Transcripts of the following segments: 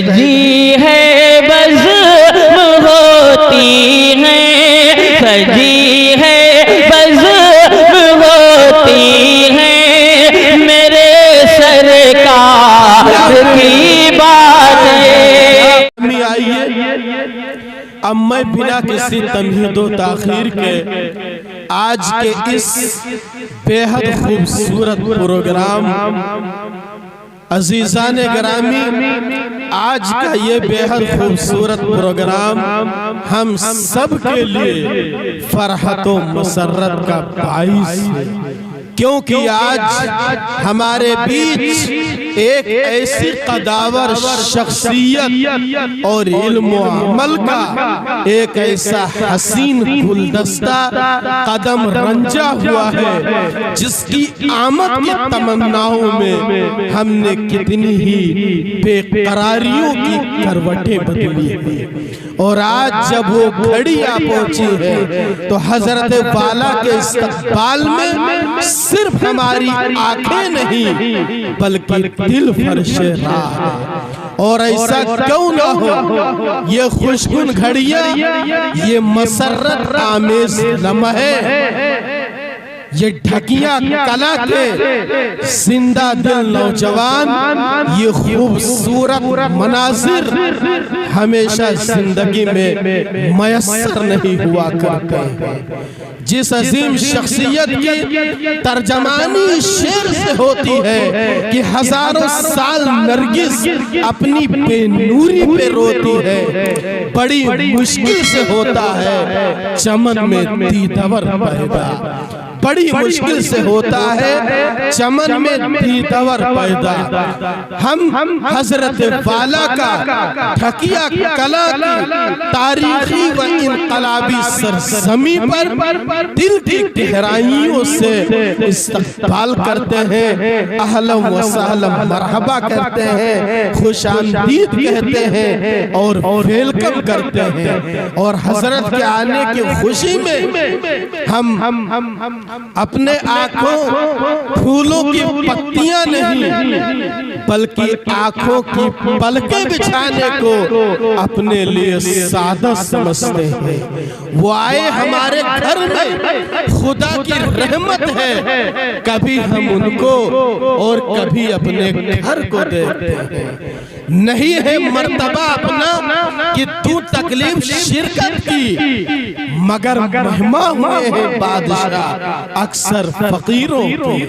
سجی ہے بزم ہوتی ہیں، سجی ہے بزم ہوتی ہیں، میرے سرکار کی باتیں۔ اب میں بنا کسی تمہید و تاخیر کے آج کے اس بے حد خوبصورت پروگرام، عزیزان گرامی، آج کا یہ بے حد خوبصورت پروگرام ہم سب کے لیے فرحت و مسرت کا باعث ہے، کیونکہ آج ہمارے بیچ ایک ایسی قداور شخصیت اور علم و عمل کا ایک ایسا حسین گلدستہ قدم رنجا ہوا ہے، جس کی آمد کی تمناؤں میں ہم نے کتنی ہی بے قراریوں کی کروٹیں بدلی ہیں، اور آج جب وہ گھڑی آ پہنچی ہے تو حضرت والا کے استقبال میں صرف ہماری آنکھیں نہیں بلکہ دل فرش راہ ہے۔ اور ایسا کیوں نہ ہو، یہ خوشگن گھڑیاں، یہ مسرت آمیز لمحے، یہ ڈھکیاں کلا کے زندہ دل نوجوان، یہ خوبصورت مناظر ہمیشہ زندگی میں میسر نہیں ہوا کرتے ہیں۔ جس عظیم شخصیت کی ترجمانی شعر سے ہوتی ہے کہ ہزاروں سال نرگس اپنی بے نوری پہ روتی ہے، بڑی مشکل سے ہوتا ہے چمن میں دیدور پیدا، بڑی مشکل سے ہوتا ہے چمن میں دیدور پیدا۔ ہم حضرت والا کا ڈھکیا کلا کی تاریخی و انقلابی سرزمین پر دل کی گہرائیوں سے استقبال کرتے ہیں، اہلا و سہلا مرحبا کہتے ہیں، خوش آمدید کہتے ہیں اور ویلکم کرتے ہیں، اور حضرت کے آنے کی خوشی میں ہم اپنے آنکھوں پھولوں کی پتیاں نہیں بلکہ آنکھوں کی پلکیں بچھانے کو اپنے لیے سادہ سمجھتے ہیں۔ وہ آئے ہمارے گھر میں، خدا کی رحمت ہے، کبھی ہم ان کو اور کبھی اپنے گھر کو دیکھتے ہیں۔ نہیں ہے مرتبہ اپنا کہ تو تکلیف شرکت کی، مگر مہماں ہوئے ہیں بادشاہ اکثر فقیروں کی،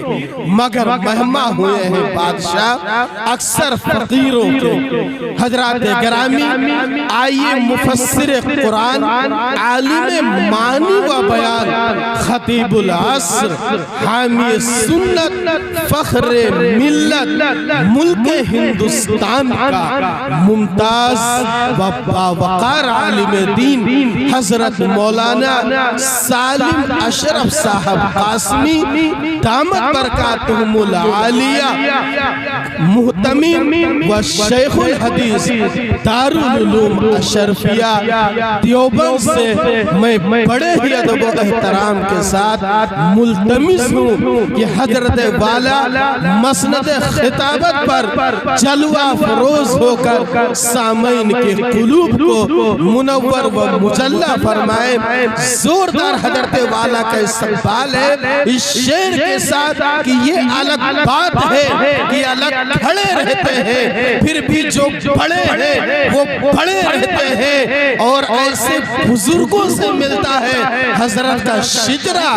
مگر مہماں ہوئے ہیں بادشاہ اکثر فقیروں کے۔ حضرات گرامی، آئیے مفسر قرآن، عالم معنی و بیان، خطیب العصر، حامی سنت، فخر ملت، ملک ہندوستان کا ممتاز و باوقار عالم دین حضرت مولانا سالم اشرف صاحب قاسمی دامت برکاتہم العالیہ، محتمم و شیخ الحدیث دارالعلوم اشرفیہ دیوبند سے میں بڑے ہی ادب و احترام کے ساتھ ملتمس ہوں کہ حضرت والا مسند خطابت پر جلوہ فروز ہو کر سامعین کے قلوب کو منور و مجلہ فرمائے۔ زوردار حضرت والا کا استقبال ہے اس شعر کے ساتھ کہ یہ الگ بات ہے کہ الگ کھڑے رہتے ہیں، پھر بھی جو بڑے ہیں وہ بڑے رہتے ہیں، اور ایسے بزرگوں سے ملتا ہے حضرت کا شجرہ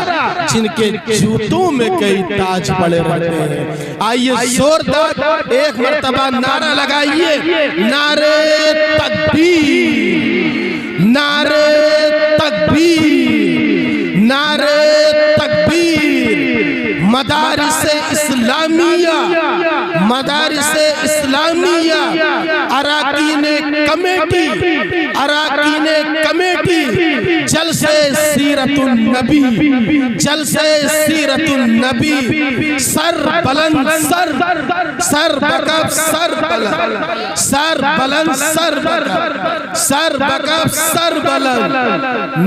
جن کے جوتوں میں کئی تاج پڑے رہتے ہیں۔ آئیے زوردار ایک مرتبہ نعرہ لگائیے، نعرہ تکبیر، نعرہ تکبیر، نعرہ تکبیر۔ مدارس اسلامیہ، مدارس اسلامیہ، اراکین کمیٹی، اراکین کمیٹی، جلسہ سیرت النبی، جلسہ سیرت النبی، سر بلند سر، سر بکف سر بلند، سر بلند سر بکف، سر بکف سر بلند،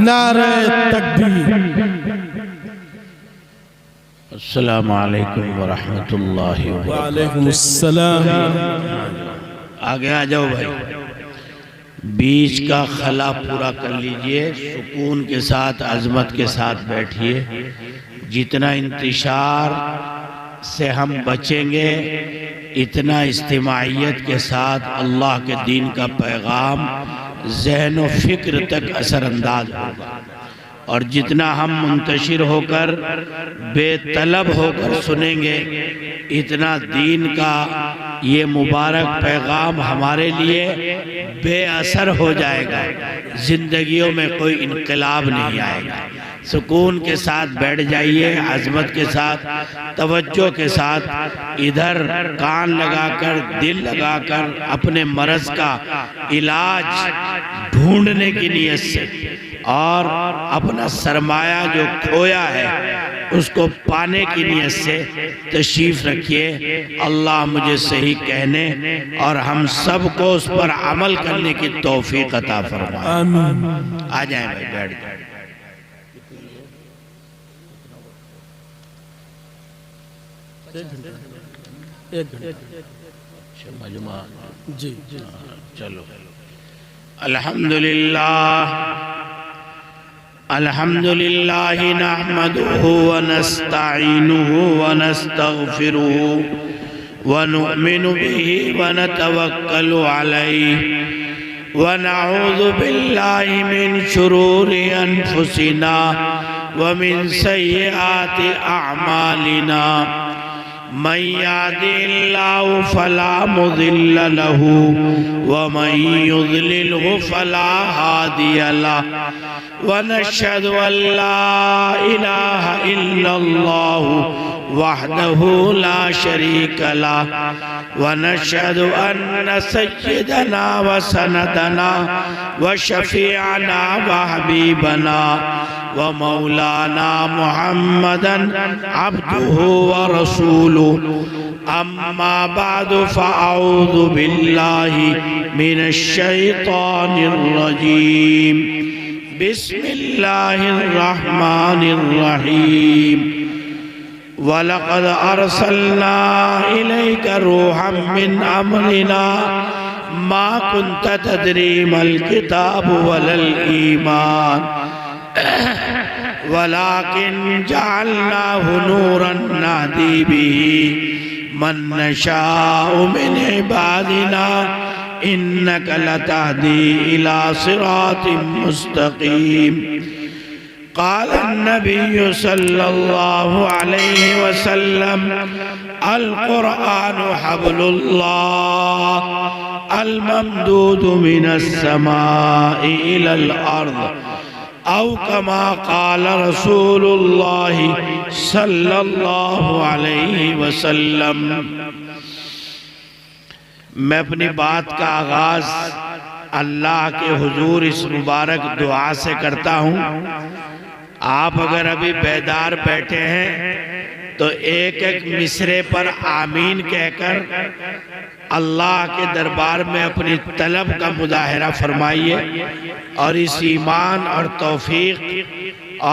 نعرہ تکبیر۔ السلام علیکم ورحمۃ اللہ وبرکاتہ۔ وعلیکم السلام۔ آگے آ جاؤ بھائی، بیچ کا خلا پورا کر لیجئے، سکون کے ساتھ عظمت کے ساتھ بیٹھیے۔ جتنا انتشار سے ہم بچیں گے اتنا اجتماعیت کے ساتھ اللہ کے دین کا پیغام ذہن و فکر تک اثر انداز ہوگا، اور جتنا ہم منتشر ہو کر بے طلب ہو کر سنیں گے اتنا دین کا یہ مبارک پیغام ہمارے لیے بے اثر ہو جائے گا، زندگیوں میں کوئی انقلاب نہیں آئے گا۔ سکون کے ساتھ بیٹھ جائیے، عظمت کے ساتھ، توجہ کے ساتھ، ادھر کان لگا کر دل لگا کر اپنے مرض کا علاج ڈھونڈنے کی نیت سے اور اپنا سرمایہ جو کھویا ہے اس کو پانے کی نیت سے تشریف رکھیے۔ اللہ مجھے صحیح کہنے اور ہم سب کو اس پر عمل کرنے کی توفیق عطا فرمائے۔ آمین۔ آ جائیں بھائی، بیٹھ جائیں۔ ایک گھنٹہ مجمع جی چلو۔ الحمدللہ نحمده ونستعینه ونستغفره ونؤمن به ونتوکل علیہ ونعوذ باللہ من شرور انفسنا ومن سیئات اعمالنا من يهد الله فلا مضل له ومن يضلله فلا هادي له ونشهد أن لا إله إلا الله وحده لا شريك له ونشهد أن سيدنا وسندنا وشفيعنا وحبيبنا ومولانا محمدا عبده ورسوله أما بعد فأعوذ بالله من الشيطان الرجيم بسم الله الرحمن الرحيم وَلَقَدْ أَرْسَلْنَا إِلَيْكَ رُوحًا مِّنْ أَمْرِنَا مَا كُنْتَ تَدْرِي مَا الْكِتَابُ وَلَا الْإِيمَانُ وَلَكِنْ جَعَلْنَاهُ نُورًا نَهْدِي بِهِ مَن نَّشَاءُ مِنْ عِبَادِنَا إِنَّكَ لَتَهْدِي إِلَى صِرَاطٍ مُّسْتَقِيمٍ قال النبي صلى الله عليه وسلم القرآن حبل الله الممدود من السماء إلى الأرض أو كما قال رسول الله صلى الله عليه وسلم۔ میں اپنی بات کا آغاز اللہ کے حضور اس مبارک دعا سے کرتا ہوں۔ آپ اگر ابھی بیدار بیٹھے ہیں تو ایک ایک مصرے پر آمین کہہ کر اللہ کے دربار میں اپنی طلب کا مظاہرہ فرمائیے، اور اس ایمان اور توفیق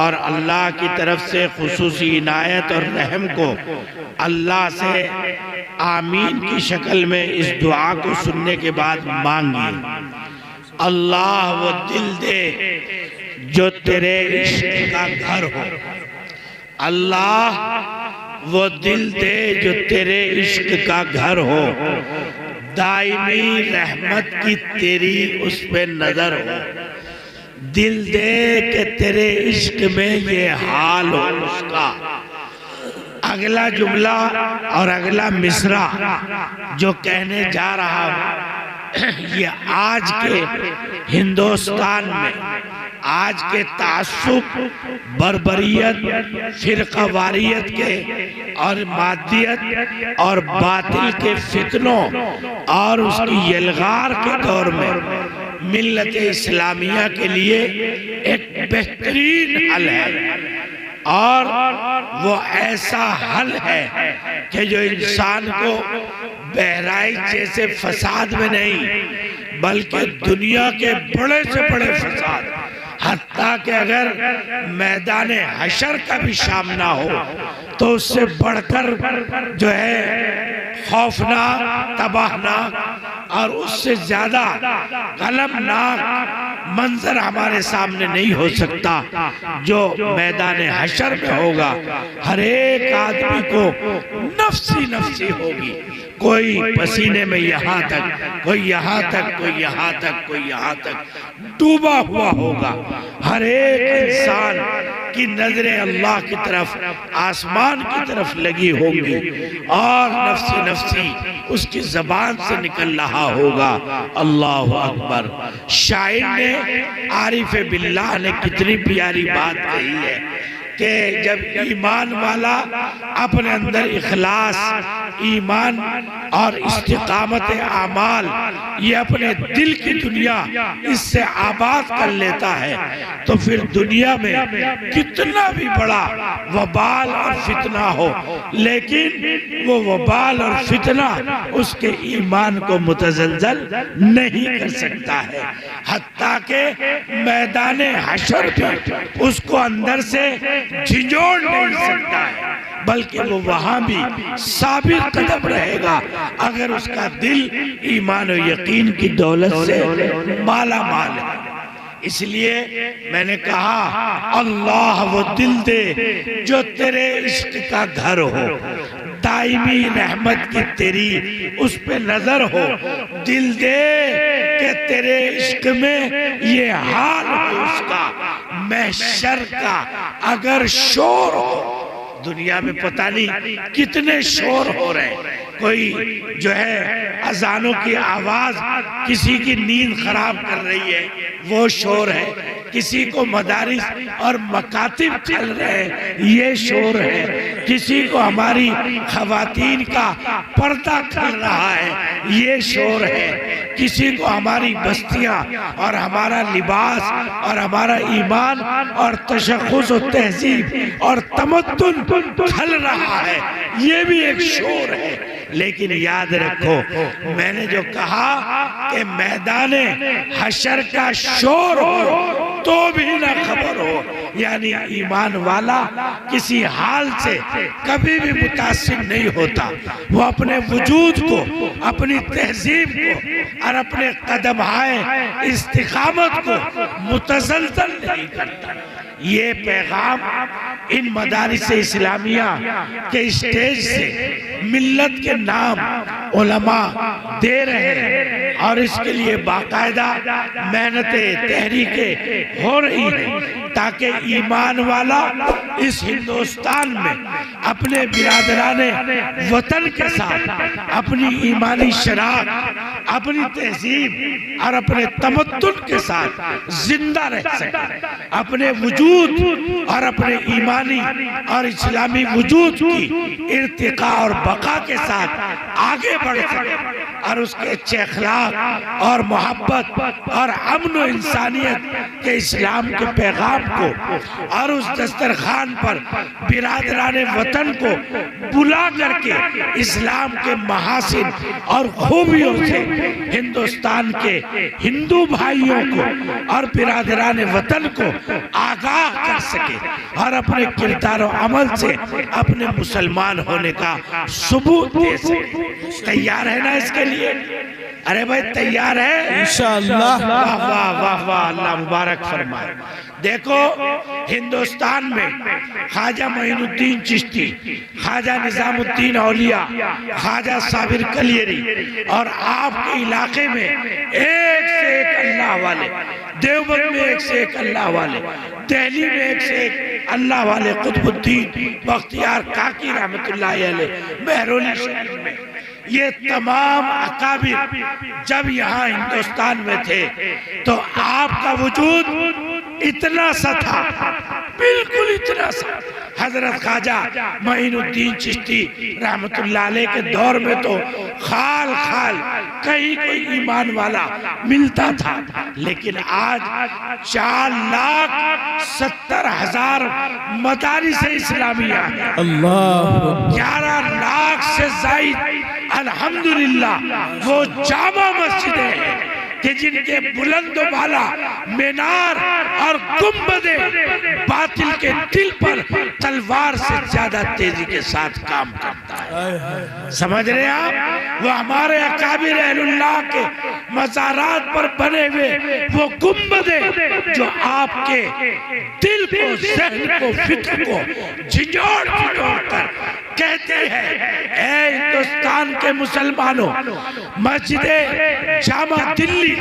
اور اللہ کی طرف سے خصوصی عنایت اور رحم کو اللہ سے آمین کی شکل میں اس دعا کو سننے کے بعد مانگیے۔ اللہ وہ دل دے جو تیرے عشق کا گھر ہو، اللہ وہ دل دے جو تیرے عشق کا گھر ہو، دائمی رحمت کی تیری اس پہ نظر ہو، دل دے کہ تیرے عشق میں یہ حال ہو اس کا۔ اگلا جملہ اور اگلا مصرع جو کہنے جا رہا ہوں یہ آج کے ہندوستان میں، آج کے تعصب، بربریت، فرقہ واریت کے اور مادیت اور باطل کے فتنوں اور اس کی یلغار کے دور میں ملت اسلامیہ کے لیے ایک بہترین حل ہے، اور وہ ایسا حل ہے کہ جو انسان کو بہرائچ جیسے فساد میں نہیں بلکہ دنیا کے بڑے سے بڑے فساد، حتی حتیٰ کہ اگر میدان حشر کا بھی سامنا ہو تو اس سے بڑھ کر جو ہے خوفناک، تباہناک اور اس سے زیادہ غمناک منظر ہمارے سامنے نہیں ہو سکتا جو میدان حشر میں ہوگا۔ ہر ایک آدمی کو نفسی نفسی ہوگی، کوئی پسینے میں یہاں تک، کوئی یہاں تک، کوئی یہاں تک، کوئی یہاں تک ڈوبا ہوا ہوگا۔ ہر ایک انسان کی نظریں اللہ کی طرف، آسمان کی طرف لگی ہوں گی اور نفسی نفسی اس کی زبان سے نکل رہا ہوگا اللہ اکبر۔ شاعر نے، عارف باللہ نے کتنی پیاری بات کہی ہے کہ جب ایمان والا اپنے اندر اخلاص، ایمان اور استقامت اعمال یہ اپنے دل کی دنیا اس سے آباد کر لیتا ہے تو پھر دنیا میں کتنا بھی بڑا وبال اور فتنہ ہو لیکن وہ وبال اور فتنہ اس کے ایمان کو متزلزل نہیں کر سکتا ہے، حتیٰ کہ میدان حشر بھی اس کو اندر سے جھنجھوڑ نہیں سکتا ہے، بلکہ وہ وہاں بھی ثابت قدم رہے گا اگر اس کا دل ایمان و یقین کی دولت سے مالا مال ہے۔ اس لیے میں نے کہا اللہ وہ دل دے جو تیرے عشق کا گھر ہو، دائمی رحمت کی تیری اس پہ نظر ہو، دل دے کہ تیرے عشق میں یہ حال ہو اس کا، محشر کا اگر شور ہو۔ دنیا میں پتہ نہیں کتنے شور ہو رہے ہیں، کوئی جو ہے اذانوں کی آواز کسی کی نیند خراب کر رہی ہے وہ شور ہے، کسی کو مدارس اور مکاتب چل رہے ہیں یہ شور ہے، کسی کو ہماری خواتین کا پردہ کھل رہا ہے یہ شور ہے، کسی کو ہماری بستیاں اور ہمارا لباس اور ہمارا ایمان اور تشخص و تہذیب اور تمدن کھل رہا ہے یہ بھی ایک شور ہے۔ لیکن یاد رکھو میں نے جو کہا کہ میدان حشر کا شور ہو تو بھی نہ خبر ہو، یعنی ایمان والا کسی حال سے کبھی بھی متاثر نہیں ہوتا، وہ اپنے وجود کو، اپنی تہذیب کو اور اپنے قدمہائے استقامت کو متزلزل نہیں کرتا۔ یہ پیغام ان مدارس اسلامیہ کے اسٹیج سے ملت کے نام علماء دے رہے ہیں اور اس کے لیے باقاعدہ محنتیں، تحریکیں ہو رہی ہیں تاکہ ایمان والا اس ہندوستان میں اپنے برادران وطن کے ساتھ اپنی ایمانی شراکت، اپنی تہذیب اور اپنے تمدن کے ساتھ زندہ رہ سکے، اپنے وجود اور اپنے ایمانی اور اسلامی وجود کی ارتقاء اور بقا کے ساتھ آگے بڑھ سکے اور اس کے اچھے اخلاق اور محبت اور امن و انسانیت کے اسلام کے پیغام کو اور اس دسترخوان پر برادران وطن کو بلا کر کے اسلام کے محاسن اور خوبیوں سے ہندوستان کے ہندو بھائیوں کو اور برادران وطن کو آگاہ کر سکے اور اپنے کردار و عمل سے اپنے مسلمان ہونے کا ثبوت دے سکے۔ تیار ہے نا اس کے لیے؟ ارے بھائی تیار ہے؟ انشاءاللہ۔ واہ واہ واہ واہ، اللہ مبارک فرمائے۔ دیکھو ہندوستان میں خواجہ معین الدین چشتی، خواجہ نظام الدین اولیاء، خواجہ صابر کلیری اور آپ کے علاقے میں ایک سے ایک اللہ والے، دیوبند میں ایک سے ایک اللہ والے، دہلی میں ایک سے ایک اللہ والے، قطب الدین بختیار کاکی رحمت اللہ علیہ، مہرولی شریف میں، یہ تمام اکابر جب یہاں ہندوستان میں تھے تو آپ کا وجود اتنا سا تھا، بالکل اتنا سا۔ حضرت خواجہ معین الدین چشتی رحمت اللہ علیہ کے دور میں تو خال خال کہیں کوئی ایمان والا ملتا تھا، لیکن آج 4,70,000 مدارس اسلامیہ ہیں، 11 لاکھ سے زائد الحمدللہ وہ جامع مسجدیں ہیں کہ جن کے بلند و بالا مینار اور گنبدیں باطل کے دل پر تلوار سے زیادہ تیزی کے ساتھ کام کرتا ہے. سمجھ رہے ہیں آپ؟ وہ ہمارے اکابر اہل اللہ کے مزارات پر بنے ہوئے وہ گنبدیں جو آپ کے دل کو، ذہن کو، فکر کو جھنجھوڑ کر کہتے ہیں اے ہندوستان کے مسلمانوں، مسجد جامع دلی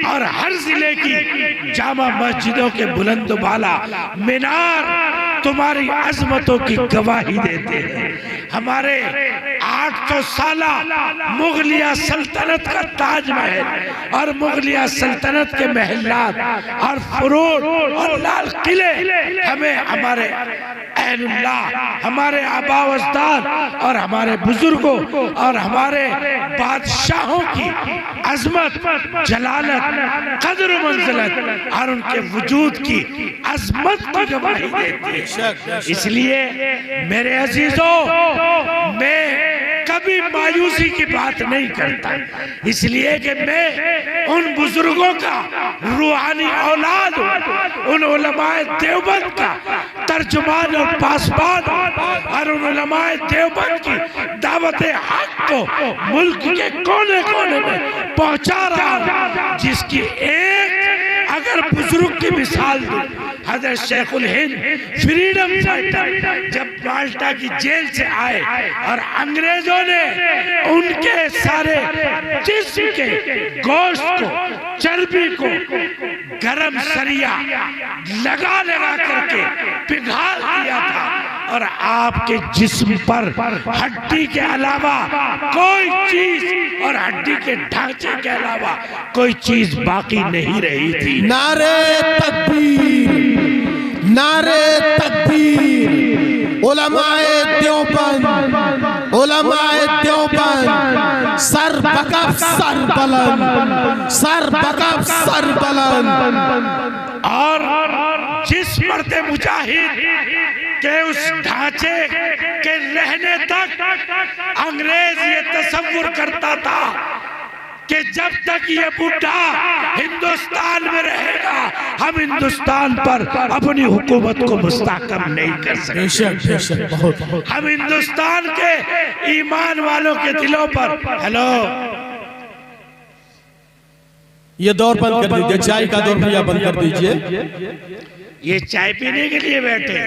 اور ہر ضلع کی جامع مسجدوں کے بلند و بالا مینار تمہاری عظمتوں کی گواہی دیتے ہیں. ہمارے 800 سالہ مغلیہ سلطنت کا تاج محل اور مغلیہ سلطنت کے محلات اور فروع اور لال قلعے ہمیں ہمارے اہل اللہ، ہمارے آباء و اجداد اور ہمارے بزرگوں اور ہمارے بادشاہوں کی عظمت، جلالت، قدر و منزلت اور ان کے وجود کی عظمت کی گواہی دیتے ہیں. اس لیے میرے عزیزوں، میں کبھی مایوسی کی بات نہیں کرتا، اس لیے کہ میں ان بزرگوں کا روحانی اولاد ہوں، ان علماء دیوبند کا ترجمان اور پاسبان اور ان علماء دیوبند کی دعوت حق کو ملک کے کونے کونے میں پہنچا رہا ہوں، جس کی ایک اگر بزرگ کی مثال دوں، حضرت شیخ الہند فریڈم فائٹر جب مالٹا کی جیل سے آئے اور انگریزوں نے ان کے سارے جسم کے گوشت کو، چربی کو گرم سریا لگا کر کے پگھال دیا تھا اور آپ کے جسم پر ہڈی کے علاوہ کوئی چیز اور ہڈی کے ڈھانچے کے علاوہ کوئی چیز باقی نہیں رہی تھی. نعرہ تکبیر، نعرہ تکبیر، علماء دیوبند، علماء دیوبند، سر بکف سر بلند، سر بکف سر بلند. اور جس مرد مجاہد کہ اس ڈھانچے کے رہنے تک انگریز یہ تصور کرتا تھا کہ جب تک یہ بڈھا ہندوستان میں رہے گا ہم ہندوستان پر اپنی حکومت کو مستحکم نہیں کر سکتے. ہم ہندوستان کے ایمان والوں کے دلوں پر ہلو یہ دور بند کر دیجئے، چائے کا دور بھی بند کر دیجئے. یہ چائے پینے کے لیے بیٹھے،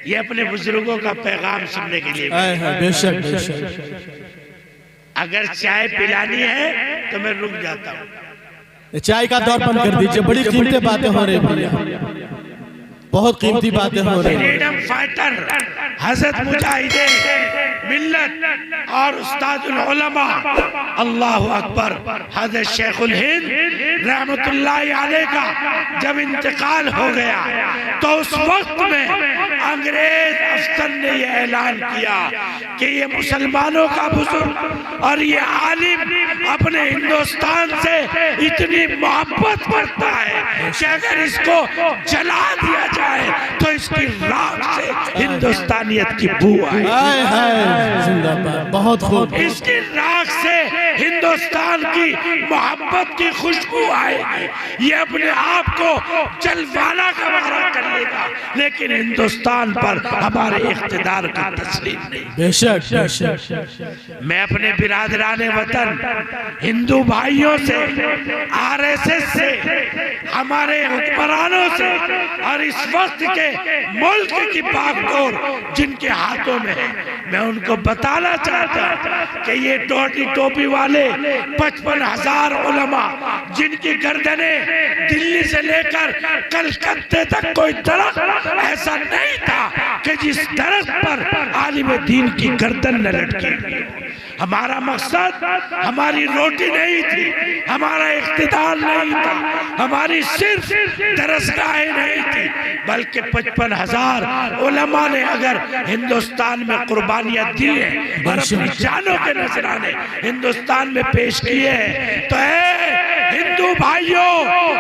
یہ اپنے بزرگوں کا پیغام سننے کے لیے بیٹھے. بے شک بے شک. اگر چائے پلانی ہے تو میں رک جاتا ہوں. چائے کا دور بند کر دیجئے، بڑی قیمتی باتیں ہو رہی ہیں، بہت قیمتی باتیں ہو رہی ہیں. فریڈم فائٹر حضرت مجاہد ملت اور استاد العلماء اللہ اکبر حضرت شیخ الہند رحمت اللہ علیہ کا جب انتقال ہو گیا تو اس وقت میں انگریز افسر نے یہ اعلان کیا کہ یہ مسلمانوں کا بزرگ اور یہ عالم اپنے ہندوستان سے اتنی محبت کرتا ہے کہ اگر اس کو جلا دیا جائے تو اس کی راکھ سے ہندوستانیت کی بو آئے. زندہ باد. بہت خوب. اس کی راکھ سے ہندوستان کی محبت کی خوشبو آئے گی. یہ اپنے آپ کو جلوانا کا وعدہ کر لے گا لیکن ہندوستان پر ہمارے اقتدار کا تسلیم نہیں. بے شک بے شک. میں اپنے برادران وطن ہندو بھائیوں سے، RSS سے، ہمارے حکمرانوں سے اور اس وقت کے ملک کی باغڈور جن کے ہاتھوں میں ہے، میں ان کو بتانا چاہتا ہوں کہ یہ ٹوٹی ٹوپی والے 55,000 علماء جن کی گردنیں دلی سے لے کر کلکتے تک کوئی درخت ایسا نہیں تھا کہ جس درخت پر عالم دین کی گردن نہ لٹکی. ہمارا مقصد ہماری روٹی نہیں تھی، ہمارا اقتدار نہیں تھا، ہماری صرف درسگاہیں نہیں تھی، بلکہ 55,000 علماء نے اگر ہندوستان میں قربانیاں دی ہیں اور اپنی جانوں کے نذرانے ہندوستان میں پیش کیے ہیں تو اے ہندو بھائیوں،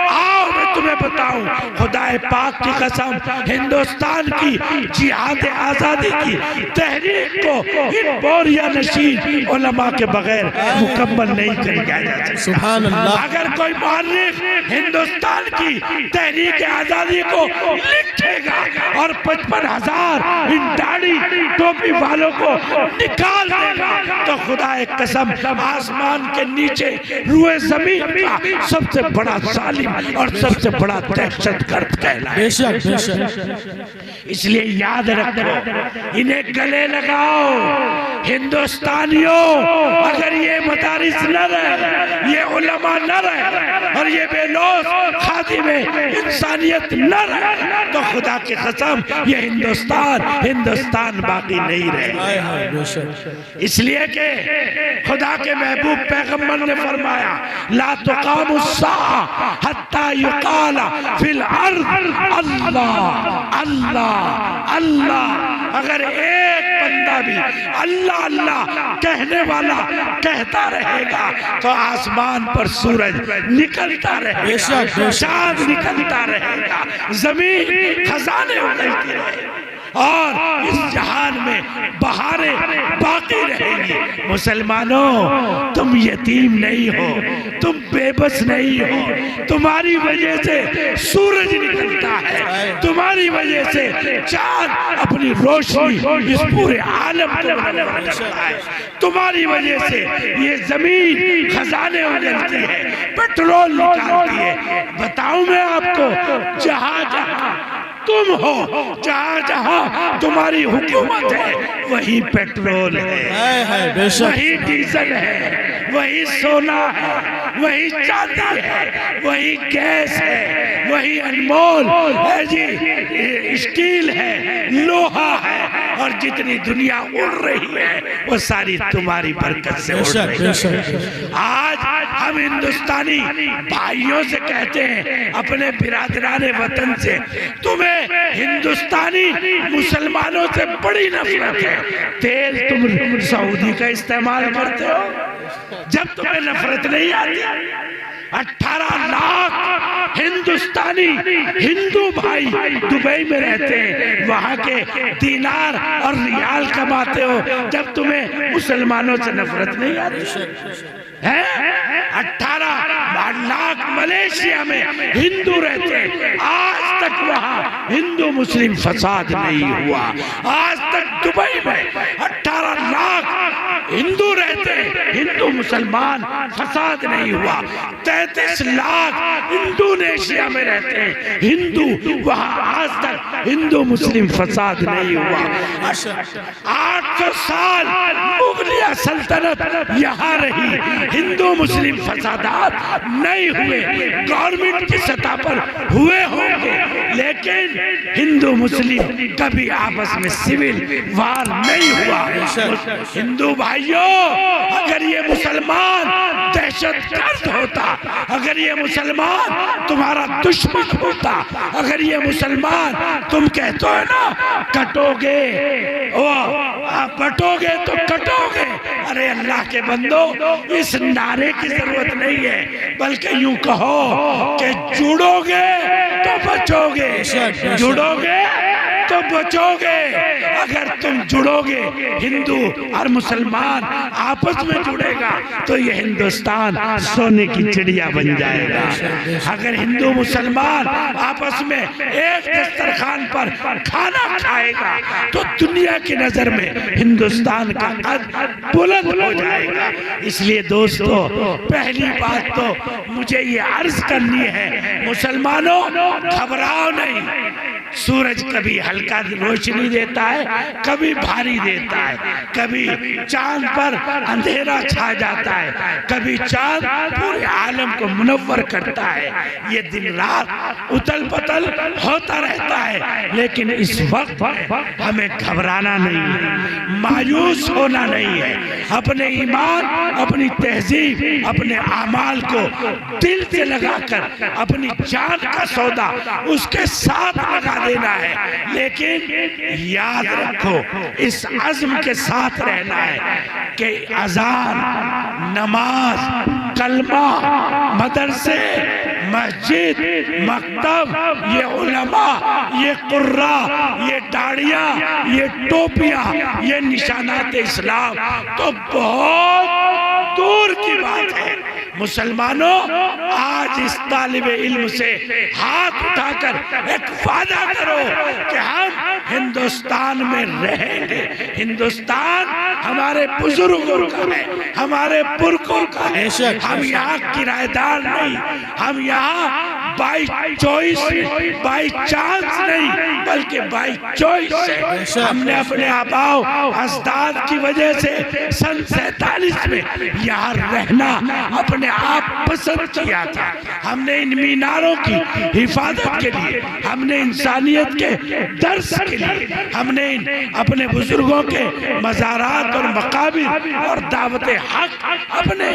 آؤ میں تمہیں بتاؤں، خدا پاک کی قسم، ہندوستان کی جہاد آزادی کی تحریک کو ان بوریا نشین علماء کے بغیر مکمل نہیں کر جا سکتا۔ سبحان اللہ۔ اگر کوئی مؤرخ ہندوستان کی تحریک آزادی کو لکھے گا اور 55,000 ان داڑھی ٹوپی والوں کو نکال دے گا تو خدا قسم آسمان کے نیچے روئے زمین کا سب سے بڑا ظالم اور سب سے بڑا دہشت گرد کہلائے۔ بے شک بے شک۔ اس لیے یاد رکھو، انہیں گلے لگاؤ ہندوستانیوں، اگر یہ مدارس نہ رہے، یہ علماء نہ رہے اور یہ بے لوث خادم انسانیت نہ رہے تو خدا کی قسم یہ ہندوستان باقی نہیں رہے۔ اس لیے کہ خدا کے محبوب پیغمبر نے فرمایا لا تقام الساعة حتى يقال في الارض اللہ اللہ اللہ۔ اگر ایک بندہ بھی اللہ اللہ کہنے والا کہتا رہے گا تو آسمان پر سورج نکلتا رہے گا، چاند نکلتا رہے گا، زمین خزانے اگلتی رہے گی اور اس جہان میں بہاریں باقی رہیں گی۔ مسلمانوں، تم یتیم نہیں ہو، تم بے بس نہیں ہو، تمہاری وجہ سے سورج نکلتا ہے، تمہاری وجہ سے چاند اپنی روشنی اس پورے عالم کو کرتا ہے، تمہاری وجہ سے یہ زمین خزانے اگلتی ہے، پیٹرول نکالتی ہے۔ بتاؤں میں آپ کو، جہاں جہاں تم ہو، جہاں جہاں تمہاری حکومت ہے، وہی پیٹرول ہے، وہی ڈیزل ہے، وہی سونا ہے، وہی چاندی ہے، وہی گیس ہے، وہی انمول ہے جی اسٹیل ہے، لوہا ہے، اور جتنی دنیا اڑ رہی ہے وہ ساری تمہاری برکت سے اڑ رہی ہے۔ آج ہم ہندوستانی بھائیوں سے کہتے ہیں، اپنے برادران وطن سے، تمہیں ہندوستانی مسلمانوں سے بڑی نفرت ہے۔ تیل تم سعودی کا استعمال کرتے ہو، جب تمہیں نفرت نہیں آتی۔ 18 لاکھ ہندوستانی ہندو بھائی دبئی میں رہتے ہیں، وہاں کے دینار اور ریال کماتے ہو، جب تمہیں مسلمانوں سے نفرت نہیں آتی ہے۔ 18 لاکھ ملیشیا میں ہندو رہتے ہیں، آج تک وہاں ہندو مسلم فساد نہیں ہوا۔ آج تک دبئی میں 18 لاکھ ہندو رہتے ہیں، ہندو مسلمان فساد نہیں ہوا۔ 33 لاکھ انڈونیشیا میں رہتے ہیں ہندو، وہاں آج تک ہندو مسلم فساد نہیں ہوا۔ 800 سال مغلیہ سلطنت یہاں رہی، ہندو مسلم فسادات نہیں ہوئے، گورنمنٹ کی سطح پر ہوئے ہوں گے لیکن ہندو مسلم کبھی آپس میں سیویل وار نہیں ہوا۔ ہندو بھائیوں، اگر یہ مسلمان دہشت گرد ہوتا، اگر یہ مسلمان تمہارا دشمن ہوتا، اگر یہ مسلمان تم کہتے ہو نا کٹو گے بٹو گے تو کٹو گے، ارے اللہ کے بندو، اس نعرے کی ضرورت نہیں ہے، بلکہ یوں کہو کہ جڑو گے تو بچو گے، جڑو گے تو بچو گے۔ اگر تم جڑو گے، ہندو اور مسلمان آپس میں جڑے گا تو یہ ہندوستان سونے کی چڑیا بن جائے گا۔ اگر ہندو مسلمان آپس میں ایک دسترخوان پر کھانا کھائے گا تو دنیا کی نظر میں ہندوستان کا قد بلند ہو جائے گا۔ اس لیے دوستو، پہلی بات تو مجھے یہ عرض کرنی ہے، مسلمانوں گھبراؤ نہیں۔ سورج کبھی ہلکا روشنی دیتا ہے، کبھی بھاری دیتا ہے، کبھی چاند پر اندھیرا چھا جاتا ہے، کبھی چاند پورے عالم کو منور کرتا ہے۔ یہ دن رات اتل پتل ہوتا رہتا ہے، لیکن اس وقت ہمیں گھبرانا نہیں ہے، مایوس ہونا نہیں ہے۔ اپنے ایمان، اپنی تہذیب، اپنے اعمال کو دل سے لگا کر اپنی جان کا سودا اس کے ساتھ لگا دینا ہے، لیکن یاد رکھو اس عزم کے ساتھ رہنا ہے کہ اذان، نماز، کلمہ، مدرسے، مسجد، مکتب، یہ علماء، یہ قرآ، یہ داڑیاں، یہ ٹوپیاں، یہ نشانات اسلام تو بہت دور کی بات ہے۔ مسلمانوں، آج اس طالب علم سے ہاتھ اٹھا کر ایک وعدہ کرو کہ ہم ہندوستان میں رہیں گے۔ ہندوستان ہمارے بزرگوں کا ہے، ہمارے پرکوں کا ہے۔ ہم یہاں کرایہ دار نہیں، ہم یہاں بائی چوائس بائی چانس نہیں بلکہ بائی چوائس ہے۔ ہم نے اپنے آباء و اجداد کی وجہ سے سن 47 میں یہاں رہنا اپنے آپ پسند کیا تھا۔ ہم نے ان میناروں کی حفاظت کے لیے، ہم نے انسانیت کے درس کے لیے، ہم نے اپنے بزرگوں کے مزارات اور مقابر اور دعوت حق اپنے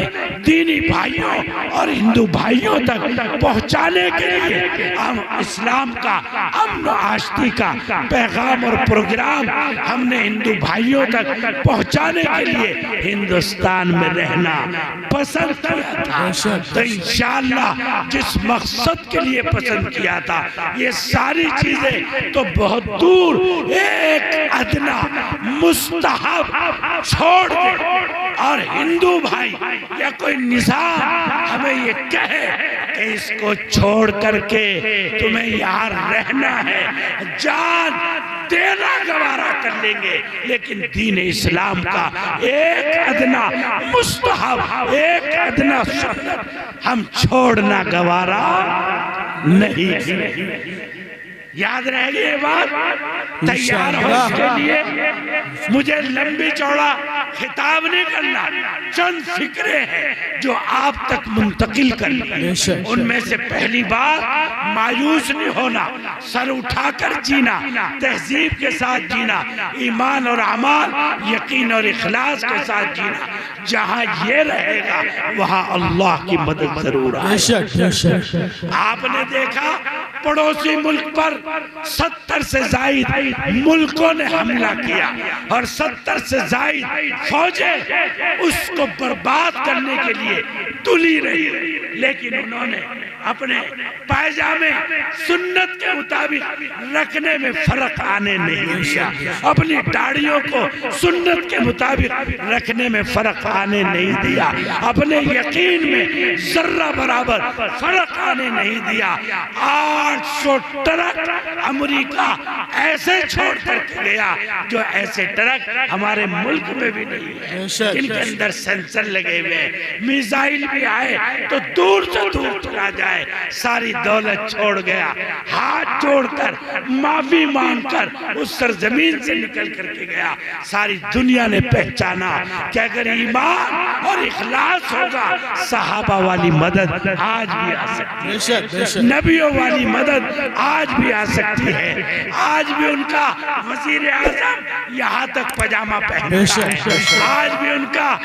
دینی بھائیوں اور ہندو بھائیوں تک پہنچانے کے لیے ہم اسلام کا امن و آشتی کا پیغام اور پروگرام ہم نے ہندو بھائیوں تک پہنچانے کے لیے ہندوستان میں رہنا پسند کیا تھا۔ تو انشاءاللہ جس مقصد کے لیے پسند کیا تھا، یہ ساری چیزیں تو بہت دور ایک ادنا مستحب چھوڑ دے، اور ہندو بھائی یا کوئی نظام ہمیں یہ کہے کہ اس کو چھوڑ کر کے تمہیں یہاں رہنا ہے، جان دینا گوارا کر لیں گے، لیکن دین اسلام کا ایک ادنا مستحب، ایک ادنا سنت ہم چھوڑنا گوارا نہیں۔ یاد رہے گی یہ بات؟ تیار ہو اس کے لیے؟ مجھے لمبی چوڑا خطاب نہیں کرنا، چند فکریں ہیں جو آپ تک منتقل کرنی۔ ان میں سے پہلی بات، مایوس نہیں ہونا، سر اٹھا کر جینا، تہذیب کے ساتھ جینا، ایمان اور اعمال، یقین اور اخلاص کے ساتھ جینا۔ جہاں یہ رہے گا وہاں اللہ کی مدد ضرور آئے۔ آپ نے دیکھا پڑوسی ملک پر 70 سے زائد ملکوں نے حملہ کیا اور 70 سے زائد فوجیں اس کو برباد کرنے کے لیے تلی رہی، لیکن انہوں نے اپنے پائجامے سنت کے مطابق رکھنے میں فرق آنے نہیں دیا، اپنی داڑھیوں کو سنت کے مطابق رکھنے میں فرق آنے نہیں دیا، اپنے یقین میں ذرہ برابر فرق آنے نہیں دیا۔ 800 ٹرک امریکہ ایسے چھوڑ کر گیا جو ایسے ٹرک ہمارے ملک میں بھی نہیں ہے، ان کے اندر سینسر لگے ہوئے، میزائل بھی آئے تو دور سے دور چلا جائے۔ ساری دولت چھوڑ گیا، ہاتھ جوڑ کر معافی مانگ کر اس سرزمین سے نکل کر کے گیا۔ ساری دنیا نے پہچانا کہ اگر ایمان اور اخلاص ہوگا، صحابہ والی مدد آج بھی آ سکتی ہے، نبیوں والی مدد آج بھی آ سکتی ہے۔ آج بھی ان کا وزیر اعظم یہاں تک پجامہ پہنتا ہے، آج بھی ان کا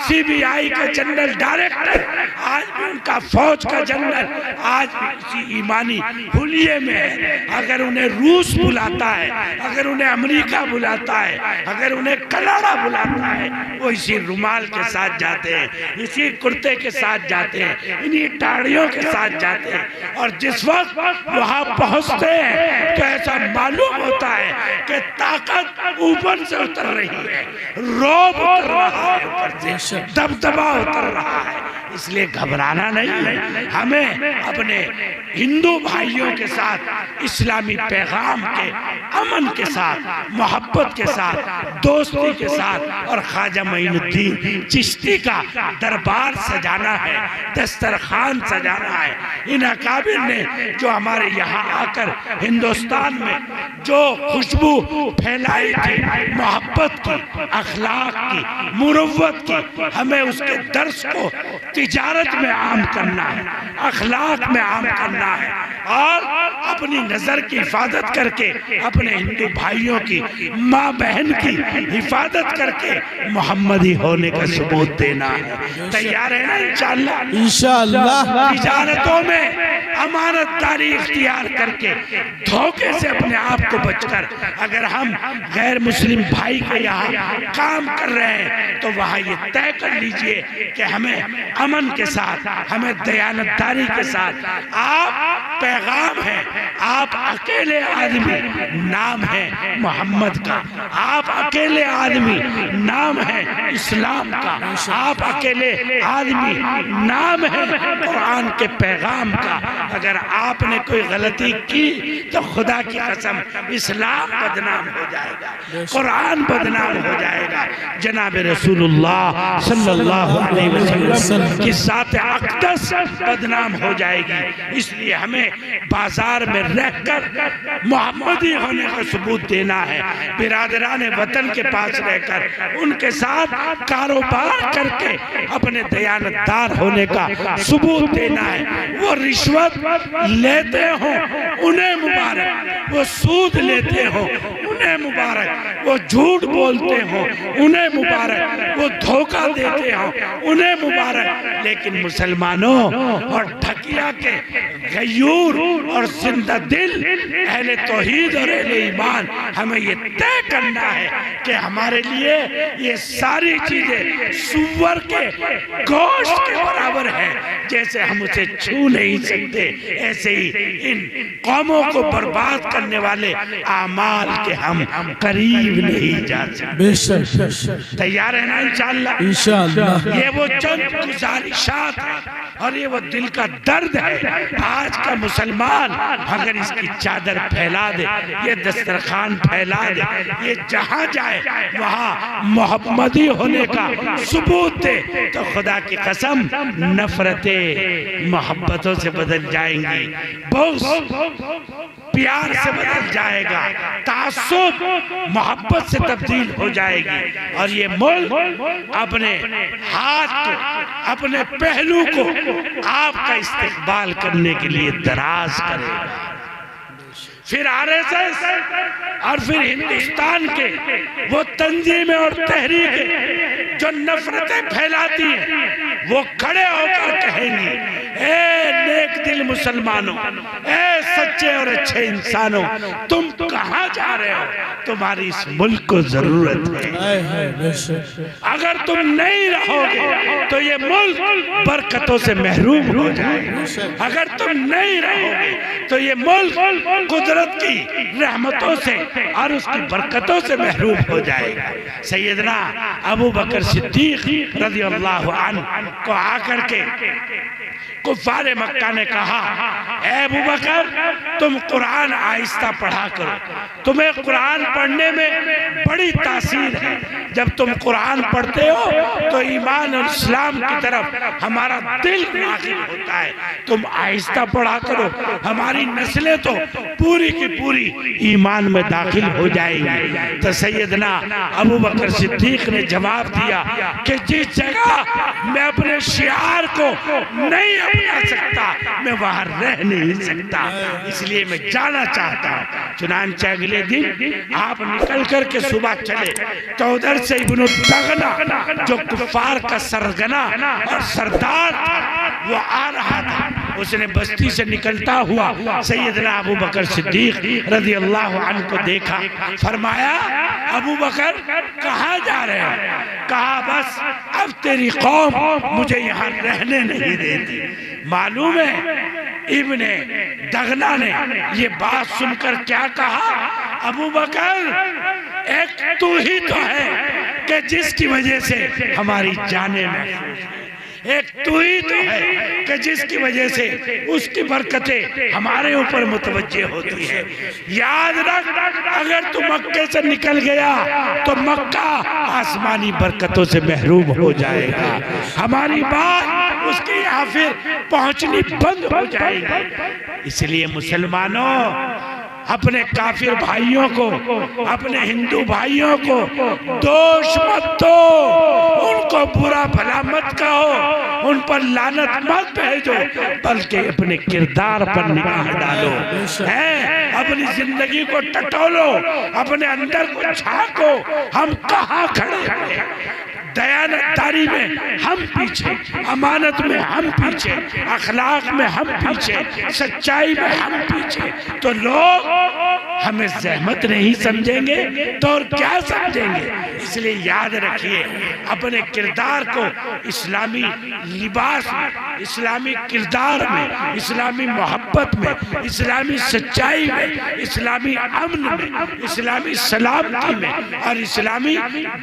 CBI کا جنرل ڈائریکٹر، آج بھی ان کا فوج کا جنرل آج بھی اسی ایمانی حلیے میں ہے۔ اگر انہیں روس بلاتا ہے، اگر انہیں امریکہ بلاتا ہے، اگر انہیں کینیڈا بلاتا ہے، وہ اسی رومال کے ساتھ جاتے ہیں، اسی کرتے کے ساتھ جاتے ہیں، انہی ٹاڑیوں کے ساتھ جاتے ہیں، اور جس وقت وہاں پہنچتے ہیں تو ایسا معلوم ہوتا ہے کہ طاقت اوپر سے اتر رہی ہے، روب اتر رہا ہے، اوپر سے دبدبا اتر رہا ہے۔ اس لیے گھبرانا نہیں ہے، ہمیں اپنے ہندو بھائیوں کے ساتھ اسلامی پیغام کے امن کے ساتھ، محبت کے ساتھ، دوستی کے ساتھ، اور خواجہ معین الدین چشتی کا دربار سجانا ہے، دسترخوان سجانا ہے۔ ان اکابر نے جو ہمارے یہاں آ کر ہندوستان میں جو خوشبو پھیلائی تھی، محبت کی، اخلاق کی، مروت کی، ہمیں اس کے درس کو تجارت میں عام کرنا ہے، اخلاق میں عام کرنا ہے، اور اپنی نظر کی حفاظت کر کے اپنے ہندو بھائیوں کی ماں بہن کی حفاظت کر کے محمدی ہونے کا ثبوت دینا ہے۔ تیار ہے نا انشاءاللہ؟ انشاءاللہ تجارتوں میں امانت داری اختیار کر کے دھوکے سے اپنے آپ کو بچ کر اگر ہم غیر مسلم بھائی کے یہاں کام کر رہے ہیں تو وہاں یہ طے کر لیجئے کہ ہمیں امن کے ساتھ، ہمیں دیانتداری کے ساتھ، آپ پیغام ہیں، آپ اکیلے آدمی، نام ہے محمد کا، آپ اکیلے آدمی، نام ہے اسلام کا، آپ اکیلے آدمی، نام ہے قرآن کے پیغام کا۔ اگر آپ نے کوئی غلطی کی تو خدا کی قسم اسلام بدنام ہو جائے گا، قرآن بدنام ہو جائے گا، جناب رسول اللہ صلی اللہ علیہ وسلم کی ذات اقدس بدنام ہو جائے گی۔ اس لیے ہمیں بازار میں رہ کر محمدی ہونے کا ثبوت دینا ہے، برادران وطن کے پاس رہ کر ان کے ساتھ کاروبار کر کے اپنے دیانتدار ہونے کا ثبوت دینا ہے۔ وہ رشوت لیتے ہوں انہیں مبارک، وہ سود لیتے ہوں انہیں مبارک، وہ جھوٹ بولتے ہوں انہیں مبارک، وہ دھوکہ دیتے ہوں انہیں مبارک، لیکن مسلمانوں اور ڈھکیا کے غیور اور زندہ دل اہل توحید اور اہل ایمان ہمیں یہ طے کرنا ہے کہ ہمارے لیے یہ ساری چیزیں سور کے گوشت کے برابر ہیں، جیسے ہم اسے چھو نہیں سکتے ایسے ہی ان قوموں کو برباد کرنے والے اعمال کے ہم قریب نہیں جا سکتے۔ بے شک تیار ہے نا انشاءاللہ؟ انشاءاللہ۔ یہ وہ چند گزارشات ہیں اور یہ وہ دل کا درد ہے۔ آج کا مسلمان اگر اس کی چادر پھیلا دے، یہ دسترخوان پھیلا دے، یہ جہاں جائے وہاں محمدی ہونے کا ثبوت دے، تو خدا کی قسم نفرتیں محبتوں سے بدل جائیں گی، بغض پیار سے بدل جائے گا، تعصب محبت سے تبدیل ہو جائے گی، اور یہ ملک اپنے ہاتھ کو، اپنے پہلو کو آپ کا استقبال کرنے کے لیے دراز کرے گا۔ پھر RSS اور پھر ہندوستان کے وہ تنظیمیں اور تحریکیں جو نفرتیں پھیلاتی ہیں وہ کھڑے ہو کر کہیں گی، اے نیک دل مسلمانوں، اے سچے اور اچھے انسانوں، تم کہاں جا رہے ہو؟ تمہاری اس ملک کو ضرورت ہے۔ اگر تم نہیں رہو گے تو یہ ملک برکتوں سے محروم ہو جائے گا، اگر تم نہیں رہو گے تو یہ ملک قدرت کی رحمتوں سے اور اس کی برکتوں سے محروم ہو جائے گا۔ سیدنا ابو بکر صدیق رضی اللہ عنہ کو آ کر کے کفار مکہ نے کہا، اے ابو بکر تم قرآن آہستہ پڑھا کرو، تمہیں قرآن پڑھنے میں بڑی تاثیر ہے، جب تم قرآن پڑھتے ہو تو ایمان اور اسلام کی طرف ہمارا دل داخل ہوتا ہے، تم آہستہ پڑھا کرو، ہماری نسلیں تو پوری کی پوری ایمان میں داخل ہو جائیں گی۔ تو سیدنا ابو بکر صدیق نے جواب دیا کہ جس جگہ میں اپنے شعار کو نہیں اپنا سکتا میں وہاں رہ نہیں سکتا، اس لیے میں جانا چاہتا ہوں۔ چنانچہ اگلے دن آپ نکل کر کے صبح چلے تو ادھر سے ابن الدغنہ جو کفار کا سرگنا اور سردار تھا وہ آ رہا تھا، اس نے بستی سے نکلتا ہوا سیدنا ابو بکر صدیق رضی اللہ عنہ کو دیکھا، فرمایا ابو بکر کہاں جا رہے ہیں؟ کہا بس اب تیری قوم مجھے یہاں رہنے نہیں دیتی۔ معلوم ہے ابن دغنہ نے یہ بات سن کر کیا کہا، ابو بکر ایک تو ہی تو ہے کہ جس کی وجہ سے ہماری جانیں محفوظ ہیں، ایک تو ہی تو ہے کہ جس کی وجہ سے اس کی برکتیں ہمارے اوپر متوجہ ہوتی ہیں۔ یاد رکھ اگر تو مکے سے نکل گیا تو مکہ آسمانی برکتوں سے محروم ہو جائے گا، ہماری بات اس کے یہاں پھر پہنچنی بند ہو جائے گی۔ اس لیے مسلمانوں اپنے کافر بھائیوں کو، اپنے ہندو بھائیوں کو دوش مت دو، ان کو برا بھلا مت کہو، ان پر لعنت مت بھیجو، بلکہ اپنے کردار پر نگاہ ڈالو، اپنی زندگی کو ٹٹولو، اپنے اندر کو جھانکو، ہم کہاں کھڑے ہیں؟ دیانتداری میں ہم پیچھے، امانت میں ہم پیچھے، اخلاق میں ہم پیچھے، سچائی میں ہم پیچھے، تو لوگ ہمیں زحمت نہیں سمجھیں گے تو اور کیا سمجھیں گے؟ اس لیے یاد رکھیے اپنے کردار کو اسلامی لباس میں، اسلامی کردار میں، اسلامی محبت میں، اسلامی سچائی میں، اسلامی امن میں، اسلامی سلامتی میں اور اسلامی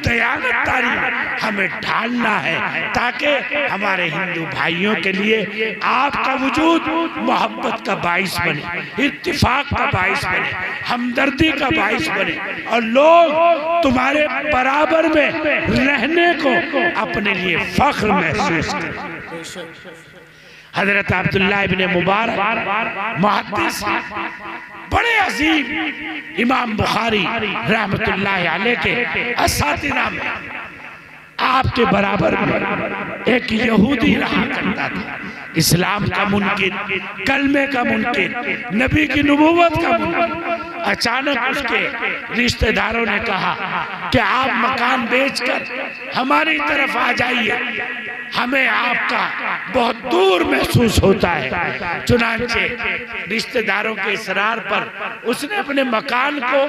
دیانتداری میں ہمیں ڈھالنا ہے، تاکہ ہمارے ہندو بھائیوں کے لیے آپ کا وجود محبت کا باعث بنے، اتفاق کا باعث بنے، ہمدردی کا باعث بنے، اور لوگ تمہارے برابر میں رہنے کو اپنے لیے فخر محسوس کریں۔ حضرت عبداللہ ابن مبارک محدث بڑے عظیم امام بخاری رحمت اللہ علیہ کے اساتذہ میں آپ کے برابر میں ایک یہودی رہا کرتا تھا، اسلام کا منکر، کلمے کا منکر، نبی کی نبوت کا منکر۔ اچانک اس کے رشتہ داروں نے کہا کہ آپ مکان بیچ کر ہماری طرف آ جائیے، ہمیں آپ کا بہت دور محسوس ہوتا ہے۔ چنانچہ رشتہ داروں کے اصرار پر اس نے اپنے مکان کو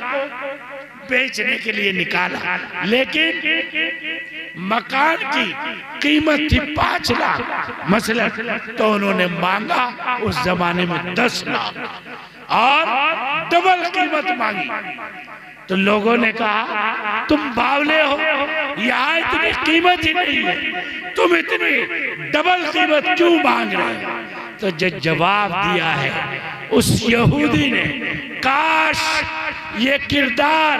بیچنے کے لیے نکالا، لیکن مکان کی قیمت تھی 5 لاکھ مثلا، تو انہوں نے مانگا اس زمانے میں 10 لاکھ اور ڈبل قیمت مانگی۔ تو لوگوں نے کہا تم باولے ہو، یہاں اتنی قیمت ہی نہیں ہے، تم اتنی ڈبل قیمت کیوں مانگ رہے ہو؟ تو جو جواب دیا ہے اس یہودی نے، کاش یہ کردار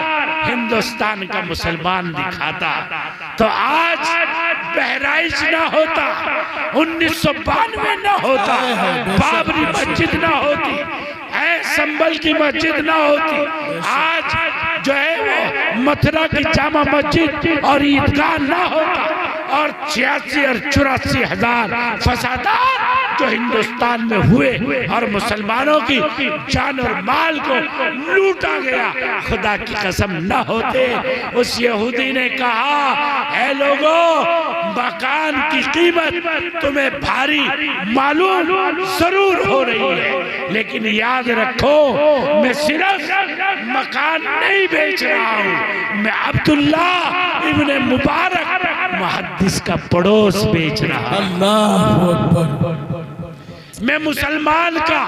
ہندوستان کا مسلمان دکھاتا تو آج بہرائچ نہ ہوتا، 1992 نہ ہوتا، بابری مسجد نہ ہوتی، سنبل کی مسجد نہ ہوتی، آج جو ہے وہ متھرا کی جامع مسجد اور عیدگاہ نہ ہوتا، اور 86 اور 84 ہزار فسادات جو ہندوستان میں ہوئے اور مسلمانوں کی جان اور مال کو لوٹا گیا، خدا کی قسم نہ ہوتے۔ اس یہودی نے کہا اے لوگوں، مکان کی قیمت تمہیں بھاری معلوم ضرور ہو رہی ہے، لیکن یاد رکھو میں صرف مکان نہیں بیچ رہا ہوں، میں عبداللہ ابن مبارک محدث کا پڑوس بیچ رہا ہوں، اللہ اکبر، میں مسلمان کا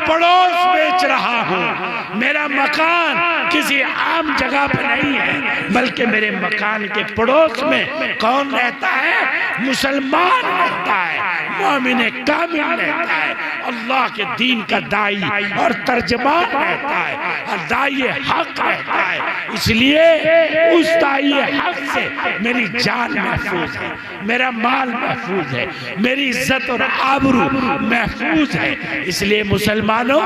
پڑوس بیچ رہا ہوں۔ میرا مکان کسی عام جگہ پہ نہیں ہے، بلکہ میرے مکان کے پڑوس میں کون رہتا ہے؟ مسلمان رہتا ہے، مومن کامل رہتا ہے، اللہ کے دین کا دائی اور ترجمان رہتا ہے، اور دائی حق رہتا ہے۔ اس لیے اس دائی حق سے میری جان محفوظ ہے، میرا مال محفوظ ہے، میری عزت اور آبرو محفوظ ہے۔ اس لیے مسلمانوں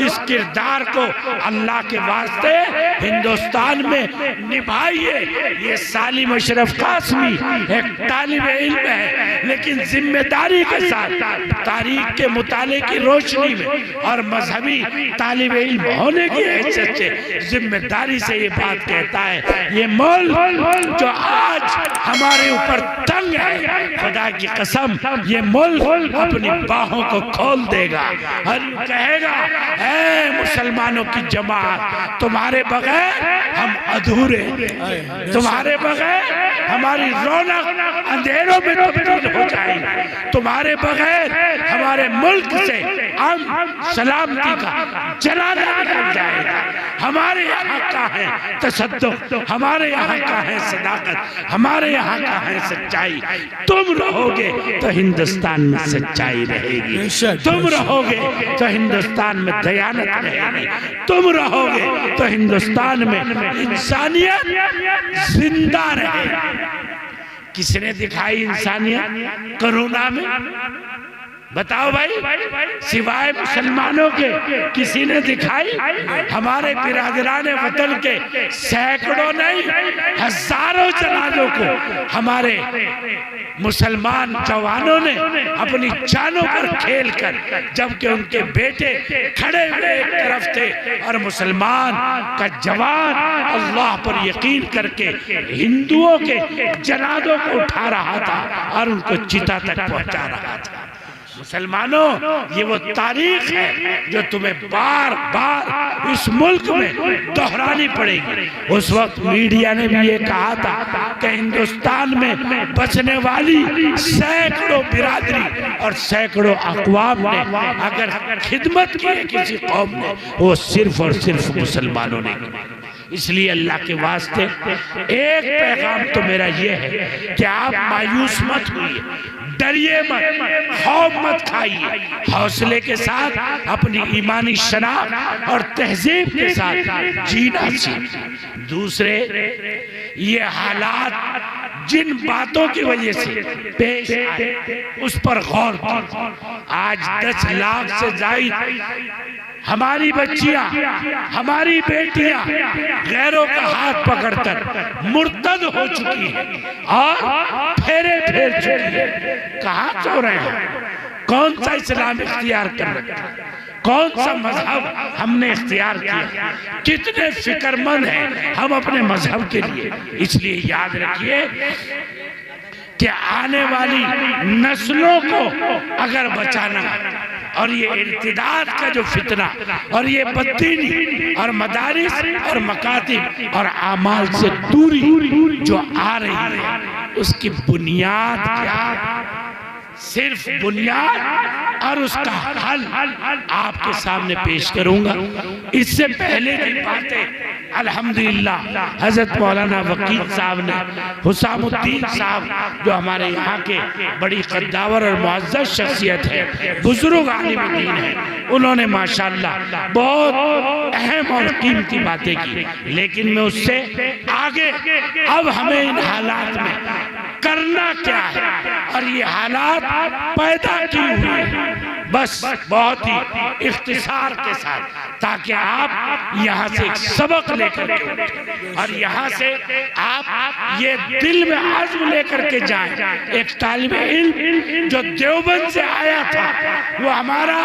اس کردار کو اللہ کے واسطے ہندوستان میں نبھائیے۔ یہ سالم اشرف قاسمی ایک طالب علم ہے، لیکن ذمہ داری کے ساتھ تاریخ کے مطالعے کی روشنی میں اور مذہبی طالب علم ہونے کی حیثیت سے ذمہ داری سے یہ بات کہتا ہے، یہ ملک جو آج ہمارے اوپر تنگ ہے، خدا کی قسم یہ ملک اپنی باہوں کو کھول دے گا اور یہ کہے گا اے مسلمانوں کی جماعت، تمہارے بغیر ہم ادھورے، تمہارے بغیر ہماری رونق اندھیروں میں تبدیل ہو جائے گی، تمہارے بغیر ہمارے ملک سے سلامتی کا جلالہ نکل جائے گا۔ ہمارے یہاں کا ہے تصدق، ہمارے یہاں کا ہے صداقت، ہمارے یہاں کا ہے سچائی۔ تم رہو گے تو ہندوستان میں سچائی رہے گی، تم رہو گے تو ہندوستان میں دیانت رہے گی، تم رہو گے تو ہندوستان میں انسانیت زندہ رہے گی۔ کس نے دکھائی انسانیت کرونا میں؟ بتاؤ بھائی، سوائے مسلمانوں کے کسی نے دکھائی؟ ہمارے برادران وطن کے سینکڑوں نہیں ہزاروں جنازوں کو ہمارے مسلمان جوانوں نے اپنی جانوں پر کھیل کر، جبکہ ان کے بیٹے کھڑے ہوئے ایک طرف تھے اور مسلمان کا جوان اللہ پر یقین کر کے ہندوؤں کے جنازوں کو اٹھا رہا تھا اور ان کو چتا تک پہنچا رہا تھا۔ مسلمانوں، یہ وہ تاریخ ہے جو تمہیں بار بار اس ملک میں دہرانی پڑے گی۔ اس وقت میڈیا نے بھی یہ کہا تھا کہ ہندوستان میں بچنے والی سینکڑوں برادری اور سینکڑوں اقوام نے اگر خدمت کی ہے کسی قوم نے، وہ صرف اور صرف مسلمانوں نے کی۔ اس لیے اللہ کے واسطے ایک پیغام تو میرا یہ ہے کہ آپ مایوس مت ہوئیے، ڈریے مت، خوف مت کھائیے، حوصلے کے ساتھ اپنی ایمانی شناخت اور تہذیب کے ساتھ جینا سیکھیں۔ دوسرے، یہ حالات جن باتوں کی وجہ سے پیش آئے اس پر غور کیجیے۔ آج 10 لاکھ سے زائد ہماری بچیاں، ہماری بیٹیاں غیروں کا ہاتھ پکڑ کر مرتد ہو چکی ہیں اور پھیرے پھیر چکی ہیں۔ کہاں سو رہے ہیں؟ کون سا اسلام اختیار کر رکھا؟ کون سا مذہب ہم نے اختیار کیا؟ کتنے فکر مند ہیں ہم اپنے مذہب کے لیے۔ اس لیے یاد رکھیے کہ آنے والی نسلوں کو اگر بچانا اور یہ ارتداد کا جو فتنہ اور یہ بددینی اور مدارس اور مکاتب اور اعمال سے دوری جو آ رہی ہے، اس کی بنیاد کیا؟ صرف بنیاد اور اس کا حل آپ کے سامنے پیش کروں گا۔ اس سے پہلے کی باتیں الحمدللہ حضرت مولانا وکیل صاحب نے، حسام الدین صاحب جو ہمارے یہاں کے بڑی قداور اور معزز شخصیت ہے، بزرگ عالم دین ہے، انہوں نے ماشاءاللہ بہت اہم اور قیمتی باتیں کی۔ لیکن میں اس سے آگے اب ہمیں ان حالات میں کرنا کیا ہے اور یہ حالات پیدا کی ہوئی ہیں، بس بہت ہی اختصار کے ساتھ، تاکہ آپ یہاں سے ایک سبق لے کر کے اٹھیں اور یہاں سے آپ یہ دل میں عزم لے کر کے جائیں۔ ایک طالب علم جو دیوبند سے آیا تھا، وہ ہمارا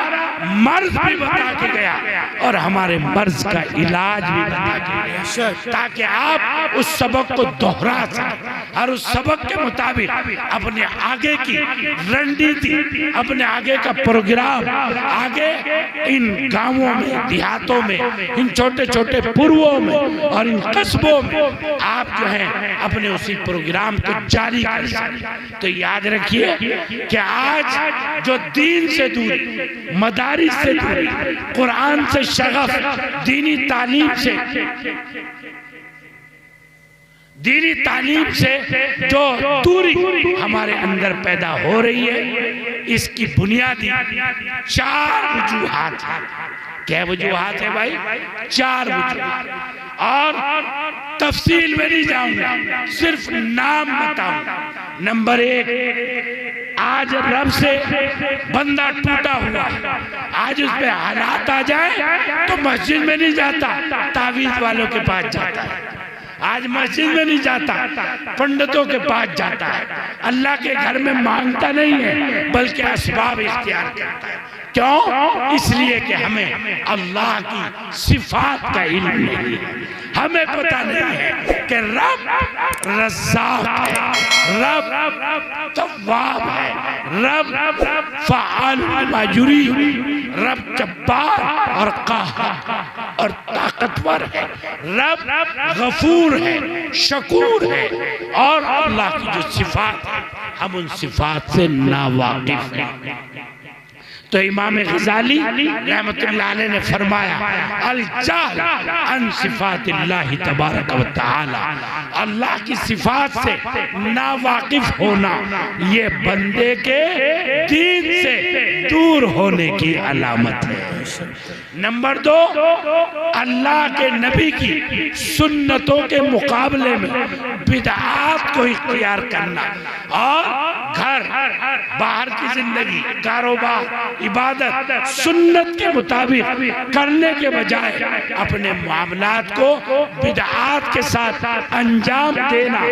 مرض بھی بتا کے گیا اور ہمارے مرض کا علاج بھی بتا کے گیا، تاکہ آپ اس سبق کو دہرا سکیں اور اس سبق کے مطابق اپنے آگے کی رنڈیتی، اپنے آگے کا پروگرام، آگے ان گاؤں میں، دیہاتوں میں، ان چھوٹے چھوٹے پرووں میں اور ان قصبوں میں آپ جو ہیں اپنے اسی پروگرام کو جاری کر سکیں۔ تو یاد رکھیے کہ آج جو دین سے دوری، مدارس سے دوری، قرآن سے شغف، دینی تعلیم سے جو دوری ہمارے اندر پیدا ہو رہی ہے، اس کی بنیادی 4 وجوہات ہیں۔ کیا وجوہات ہیں بھائی؟ 4 وجوہات، اور تفصیل میں نہیں جاؤں گا، صرف نام بتاؤں گا۔ نمبر 1، آج رب سے بندہ ٹوٹا ہوا، آج اس پہ حالات آ جائیں تو مسجد میں نہیں جاتا، تعویذ والوں کے پاس جاتا ہے۔ آج مسجد میں نہیں جاتا، پنڈتوں کے پاس جاتا ہے، اللہ کے گھر میں مانگتا نہیں ہے بلکہ اسباب اختیار کرتا ہے۔ کیوں؟ اس لیے کہ ہمیں اللہ کی صفات کا علم نہیں ہے، ہمیں پتہ نہیں ہے کہ رب رزاق ہے، رب تواب ہے، رب فعال لما یرید، رب جبار اور قاہر اور طاقتور ہے، رب غفور ہے، شکور ہے، اور اللہ کی جو صفات ہے ہم ان صفات سے ناواقف ہیں۔ تو امام غزالی رحمت اللہ علیہ نے فرمایا، الجہل عن صفات اللہ تبارک و تعالی، اللہ کی صفات سے ناواقف ہونا یہ بندے کے دین سے دور ہونے کی علامت ہے۔ نمبر 2، اللہ کے نبی کی سنتوں کے مقابلے میں بدعات کو اختیار کرنا اور گھر باہر کی زندگی، کاروبار، عبادت سنت کے مطابق کرنے کے بجائے اپنے معاملات کو بدعات کے ساتھ انجام دینا،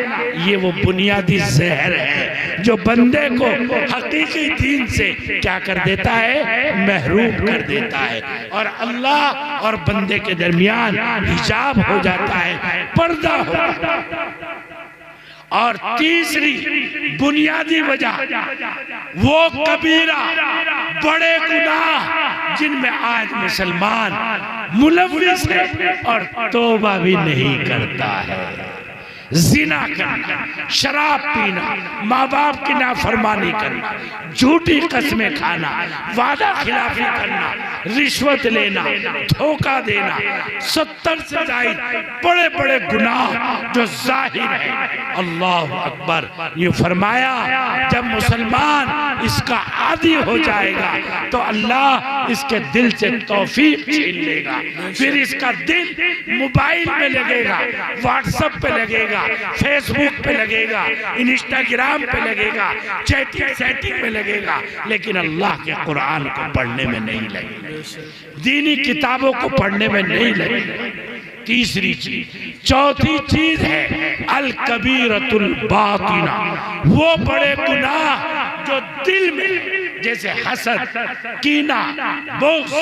یہ وہ بنیادی زہر ہے جو بندے کو حقیقی دین سے کیا کر دیتا ہے؟ محروم کر دیتا ہے، اور اللہ اور بندے کے درمیان حجاب ہو جاتا ہے، پردہ ہو جاتا ہے۔ اور تیسری بنیادی وجہ وہ کبیرہ بڑے گناہ جن میں آج مسلمان ملوث ہے اور توبہ بھی نہیں کرتا ہے۔ زنا کرنا، شراب پینا، ماں باپ کی نافرمانی کرنا، جھوٹی قسمیں کھانا، وعدہ خلافی کرنا، رشوت لینا، دھوکہ دینا، 70 سے زائد بڑے بڑے گناہ جو ظاہر ہیں۔ اللہ اکبر، یہ فرمایا جب مسلمان اس کا عادی ہو جائے گا تو اللہ اس کے دل سے توفیق چھین لے گا، پھر اس کا دل موبائل پہ لگے گا، واٹس ایپ پہ لگے گا، فیس بک پہ لگے گا، انسٹاگرام پہ لگے گا، چیٹنگ سیٹنگ پہ لگے گا، لیکن اللہ کے قرآن کو پڑھنے میں نہیں لگے گا، دینی کتابوں کو پڑھنے میں نہیں لگے گا۔ تیسری چیز، چوتھی چیز ہے الکبیرۃ الباطنہ، وہ بڑے گناہ جو دل میں جیسے حسد، کینہ، بغض،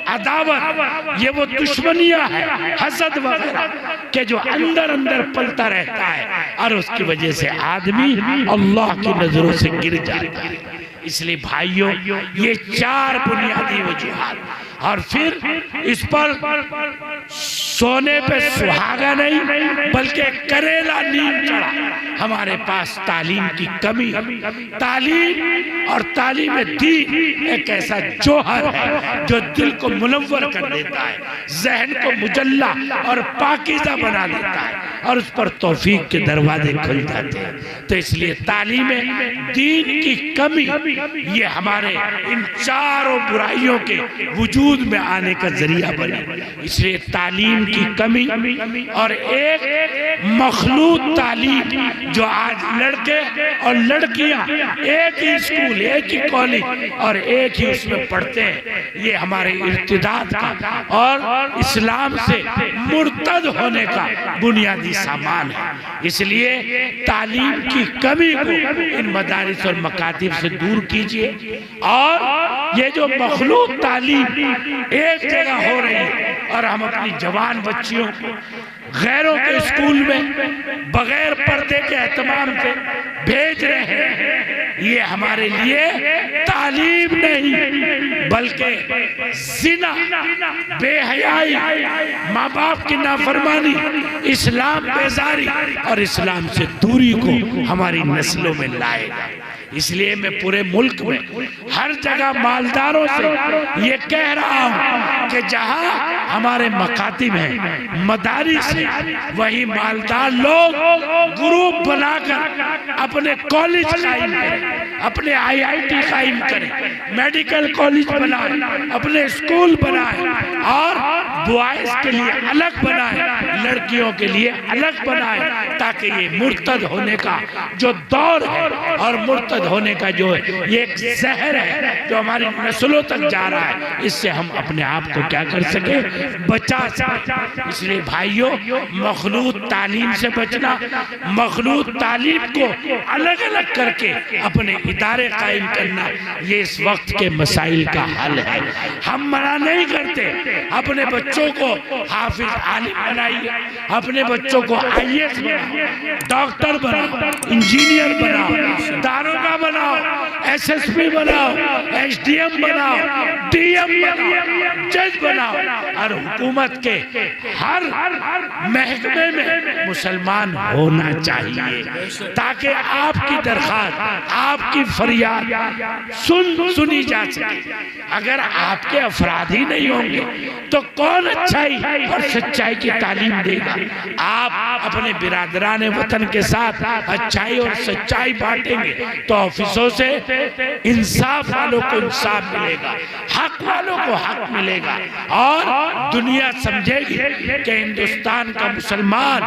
عداوت، یہ وہ دشمنیاں ہیں حسد وغیرہ کہ جو اندر اندر پلتا رہتا ہے اور اس کی وجہ سے آدمی اللہ کی نظروں سے گر جاتا ہے۔ اس لیے بھائیوں، یہ 4 بنیادی وجوہات، اور پھر اس پر سونے پہ سہاگا نہیں بلکہ کریلا نیم چڑھا۔ ہمارے پاس تعلیم کی کمی، تعلیم اور تعلیم دین ایک ایسا جوہر ہے جو دل کو منور کر دیتا ہے، ذہن کو مجلہ اور پاکیزہ بنا دیتا ہے، اور اس پر توفیق کے دروازے کھل جاتے ہیں۔ تو اس لیے تعلیم دین کی کمی یہ ہمارے ان 4 برائیوں کے وجود میں آنے کا ذریعہ بنے۔ اس لیے تعلیم کی کمی اور ایک مخلوط تعلیم جو آج لڑکے اور لڑکیاں ایک ہی اسکول، ایک ہی کالج اور ایک ہی اس میں پڑھتے ہیں، یہ ہمارے ارتداد کا اور اسلام سے مرتد ہونے کا بنیادی سامان ہے۔ اس لیے تعلیم کی کمی کو ان مدارس اور مکاتب سے دور کیجئے، اور یہ جو مخلوط تعلیم ایک جگہ ہو رہی ہے اور ہم اپنی جوان بچیوں کو غیروں کے اسکول میں بغیر پردے کے اہتمام سے بھیج رہے ہیں، یہ ہمارے لیے تعلیم نہیں بلکہ زنا، بے حیائی، ماں باپ کی نافرمانی، اسلام بیزاری اور اسلام سے دوری کو ہماری نسلوں میں لائے گا۔ اس لیے میں پورے ملک میں ہر جگہ مالداروں سے یہ کہہ رہا ہوں کہ جہاں ہمارے مکاتب ہیں، مدارس ہیں، وہی مالدار لوگ گروپ بنا کر اپنے کالج قائم کریں، اپنے IIT قائم کریں، میڈیکل کالج بنائیں، اپنے اسکول بنائیں، اور بوائز کے لیے الگ بنائیں، لڑکیوں کے لیے الگ بنائیں، تاکہ یہ مرتد ہونے کا جو دور ہے اور مرتد ہونے کا جو یہ ایک زہر ہے جو ہماری نسلوں تک جا رہا ہے، اس سے ہم اپنے آپ کو کیا کر سکیں؟ بچا سکیں۔ اس لیے بھائیوں، مخلوط تعلیم سے بچنا، مخلوط تعلیم کو الگ الگ کر کے اپنے ادارے قائم کرنا، یہ اس وقت کے مسائل کا حل ہے۔ ہم منع نہیں کرتے، اپنے بچوں کو حافظ عالم بنائیے، اپنے بچوں کو IAS بناؤ، ڈاکٹر بناؤ، انجینئر بناؤ، داروغہ بناؤ، SSP بناؤ، SDM بناؤ، DM بناؤ، جج بناؤ، اور حکومت کے ہر محکمے میں مسلمان ہونا چاہیے تاکہ آپ کی درخواست، آپ کی فریاد سنی جا سکے۔ اگر آپ کے افراد ہی نہیں ہوں گے تو کون اچھائی اور سچائی کی تعلیم دے گا؟ آپ اپنے برادران وطن کے ساتھ اچھائی اور سچائی بانٹیں گے تو آفسوں سے انصاف والوں کو انصاف ملے گا، حق والوں کو حق ملے گا، اور دنیا سمجھے گی کہ ہندوستان کا مسلمان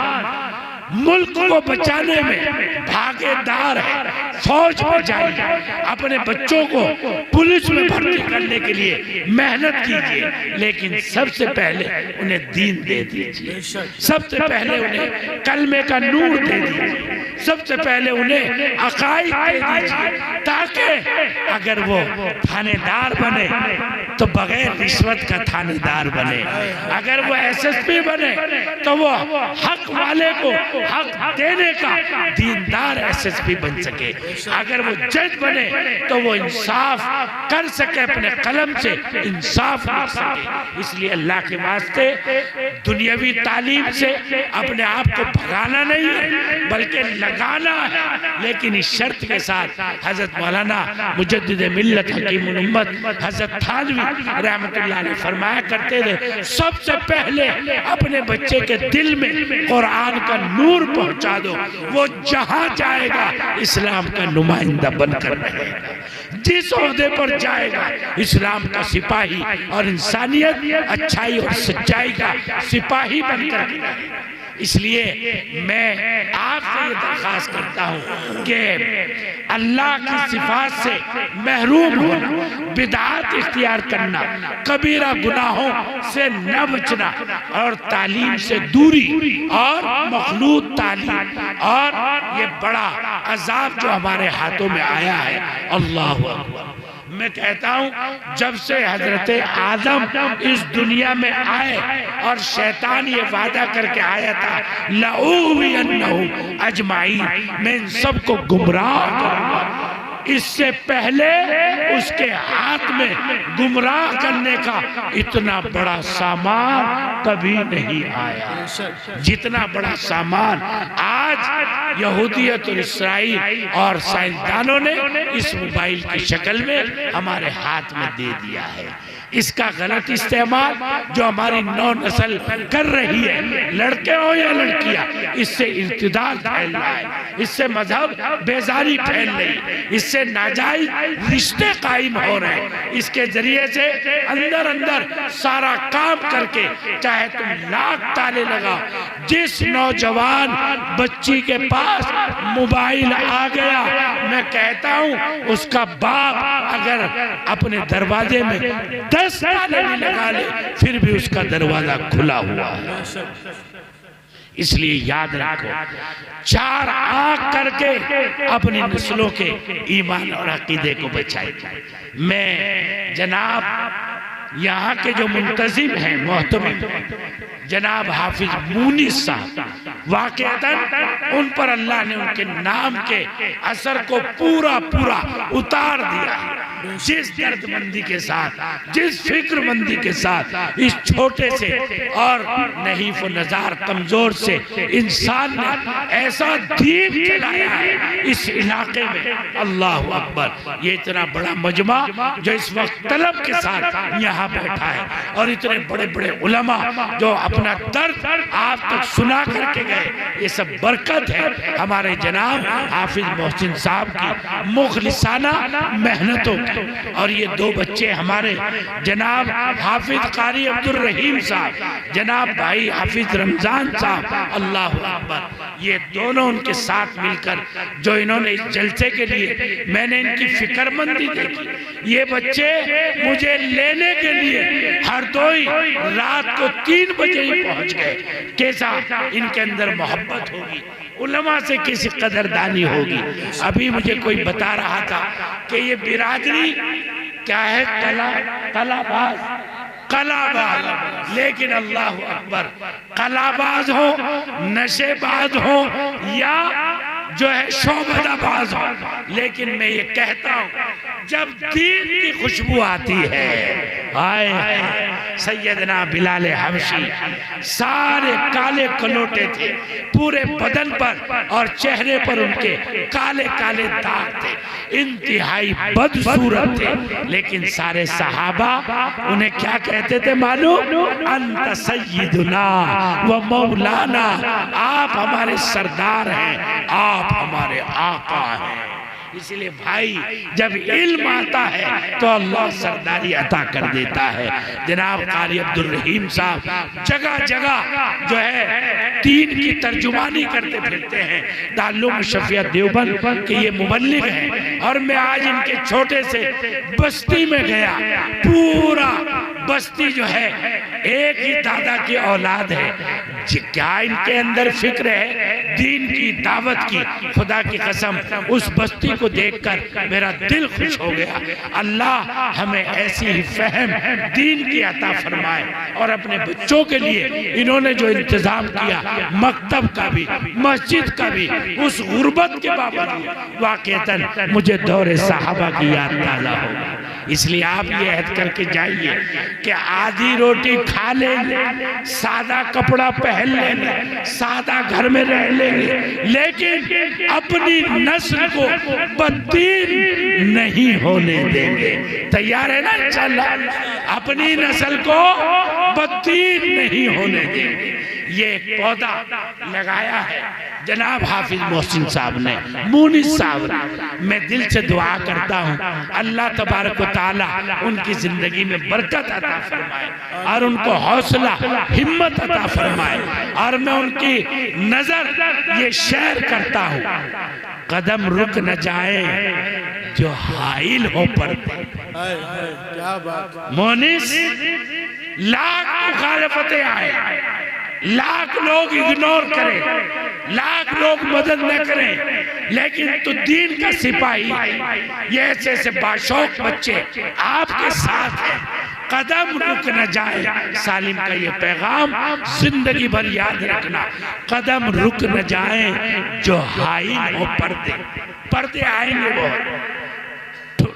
ملک کو بچانے میں بھاگے دار ہے، فوج میں جائیے، اپنے بچوں کو پولیس میں بھرتی کرنے کے لیے محنت کیجیے، لیکن سب سے پہلے انہیں دین دے دیجیے، سب سے پہلے انہیں کلمے کا نور دے دیجیے، سب سے پہلے انہیں عقائد دے دیجیے، تاکہ اگر وہ تھانے دار بنے تو بغیر رشوت کا تھانے دار بنے، اگر وہ ایس ایس پی بنے تو وہ حق والے کو حق دینے کا دیندار ایس ایس پی بن سکے، اگر وہ جج بنے تو وہ انصاف کر سکے، اپنے قلم سے انصاف لکھ سکے۔ اس لیے اللہ کے واسطے دنیاوی تعلیم سے اپنے آپ کو بھگانا نہیں ہے بلکہ لگانا ہے، لیکن اس شرط کے ساتھ حضرت مولانا مجدد ملت حکیم الامت حضرت تھانوی رحمت اللہ علیہ فرمایا کرتے تھے، سب سے پہلے اپنے بچے کے دل میں قرآن کا نور پہنچا دو، وہ جہاں جائے گا اسلام کا نمائندہ بن کر رہے گا، جس عہدے پر جائے گا اسلام کا سپاہی اور انسانیت اچھائی اور سچائی کا سپاہی بن کر رہے گا۔ اس لیے میں آپ سے یہ درخواست کرتا ہوں کہ اللہ کی صفات سے محروم ہونا، بدعات اختیار کرنا، کبیرہ گناہوں سے نہ بچنا، اور تعلیم سے دوری اور مخلوط تعلیم، اور یہ بڑا عذاب جو ہمارے ہاتھوں میں آیا ہے، اللہ اکبر۔ میں کہتا ہوں جب سے حضرت آدم اس دنیا میں آئے اور شیطان یہ وعدہ کر کے آیا تھا لَأُغْوِيَنَّهُمْ أَجْمَعِينَ، میں ان سب کو گمراہ کروں گا، اس سے پہلے اس کے ہاتھ میں گمراہ کرنے کا اتنا بڑا سامان کبھی نہیں آیا جتنا بڑا سامان آج یہودیت اور اسرائیل اور سائنسدانوں نے اس موبائل کی شکل میں ہمارے ہاتھ میں دے دیا ہے۔ اس کا غلط استعمال جو ہماری نو نسل کر رہی ہے، لڑکے ہو یا لڑکیاں، اس سے ارتداد پھیل رہا ہے، اس سے مذہب بیزاری پھیل رہی ہے، اس سے ناجائز رشتے قائم ہو رہے ہیں، اس کے ذریعے سے اندر سارا کام کر کے چاہے تم لاکھ تالے لگا، جس نوجوان بچی کے پاس موبائل آ گیا، میں کہتا ہوں اس کا باپ اگر اپنے دروازے میں 10 تالے بھی لگا لے پھر بھی اس کا دروازہ کھلا ہوا ہے۔ اس لیے یاد رکھو، 4 آنکھ کر کے اپنی نسلوں کے ایمان اور عقیدے کو بچائے۔ میں جناب یہاں کے جو منتظم ہیں محتمم جناب حافظ مونس صاحب، واقعتاً ان پر اللہ نے ان کے نام کے اثر کو پورا اتار دیا ہے۔ جس درد مندی کے ساتھ، جس فکر مندی کے ساتھ اس چھوٹے سے اور نحیف و نزار کمزور سے انسان نے ایسا دین چلایا ہے اس علاقے میں، اللہ اکبر۔ یہ اتنا بڑا مجمع جو اس وقت طلب کے ساتھ یہاں بیٹھا ہے، اور اتنے بڑے بڑے علماء جو اپنا درد آپ تک سنا کر کے گئے، یہ سب برکت ہے ہمارے جناب حافظ محسن صاحب کی مخلصانہ محنتوں کی۔ اور یہ 2 بچے ہمارے جناب حافظ قاری عبدالرحیم صاحب، جناب بھائی حافظ رمضان صاحب، اللہ اکبر، یہ دونوں ان کے ساتھ مل کر جو انہوں نے اس جلسے کے لیے میں نے ان کی فکر مندی دیکھی، یہ بچے مجھے لینے کے لیے ہر دوئی رات کو 3 بجے ہی پہنچ گئے۔ کیسا ان کے اندر محبت ہوگی، علماء سے کسی قدردانی ہوگی۔ ابھی مجھے کوئی بتا رہا تھا کہ یہ برادری کیا ہے، قلعہ باز، لیکن اللہ اکبر، قلعہ باز ہو، نشے باز ہو یا جو ہے شعبدہ باز ہو، لیکن میں یہ کہتا ہوں جب دین کی خوشبو آتی ہے، آئے سیدنا بلال حبشی سارے کالے کلوٹے تھے پورے بدن پر، اور چہرے پر ان کے کالے کالے داغ تھے، انتہائی بدصورت تھے، لیکن سارے صحابہ انہیں کیا کہتے تھے معلوم؟ انت سیدنا و مولانا، آپ ہمارے سردار ہیں، آپ ہمارے آقا ہیں۔ اس لیے بھائی جب علم آتا ہے تو اللہ سرداری عطا کر دیتا ہے۔ جناب قاری عبدالرحیم صاحب جگہ جگہ جو ہے دین کی ترجمانی کرتے پھرتے ہیں، دارالعلوم شفیع دیوبند کہ یہ مبلغ ہیں، اور میں آج ان کے چھوٹے سے بستی میں گیا، پورا بستی جو ہے ایک ہی دادا کی اولاد ہے۔ کیا ان کے اندر فکر ہے دین کی دعوت کی؟ خدا کی قسم اس بستی کو دیکھ کر میرا دل خوش ہو گیا۔ اللہ ہمیں ایسی ہی فہم دین کی عطا فرمائے، اور اپنے بچوں کے لیے انہوں نے جو انتظام کیا، مکتب کا بھی مسجد کا بھی، اس غربت کے باوجود واقعتاً مجھے دور صحابہ کی یاد تازہ ہوگا۔ اس لیے آپ یہ عہد کر کے جائیے کہ آدھی روٹی کھا لیں گے، سادہ کپڑا پہن لیں گے، سادہ گھر میں رہ لیں گے، لیکن اپنی نسل کو بددین نہیں ہونے دیں گے۔ تیار ہے نا انشاءاللہ؟ اپنی نسل کو بددین نہیں ہونے دیں گے۔ یہ ایک پودا لگایا ہے جناب حافظ محسن صاحب نے، مونس صاحب نے۔ میں دل سے دعا کرتا ہوں اللہ تبارک و تعالی ان کی زندگی میں برکت عطا فرمائے، اور ان کو حوصلہ ہمت عطا فرمائے، اور میں ان کی نظر یہ شعر کرتا ہوں: قدم رک نہ جائے جو حائل ہو پردے۔ کیا بات! مونس، لاکھ مخالفتیں آئے، لاکھ لوگ اگنور کریں، لاکھ لوگ مدد نہ کریں، لیکن تو دین کا سپاہی، یہ ایسے ایسے باشوق بچے آپ کے ساتھ ہیں۔ قدم رک نہ جائے، سالم کا یہ پیغام زندگی بھر یاد رکھنا۔ قدم رک نہ جائیں جو حائل ہو پردے۔ پردے آئیں گے بہت،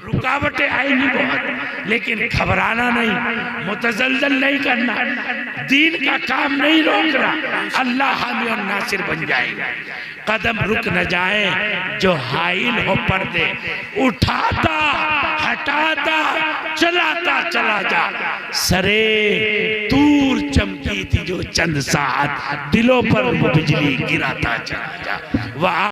رکاوٹیں آئیں گی بہت، لیکن گھبرانا نہیں، متزلزل نہیں کرنا، دین کا کام نہیں روکنا، اللہ حامی اور ناصر بن جائے گا۔ قدم رک نہ جائے جو حائل ہو پردے، اٹھاتا ہٹاتا چلاتا چلا جا، سرے طور چمکی تھی جو چند ساعت، دلوں پر وہ بجلی گراتا چلا جا۔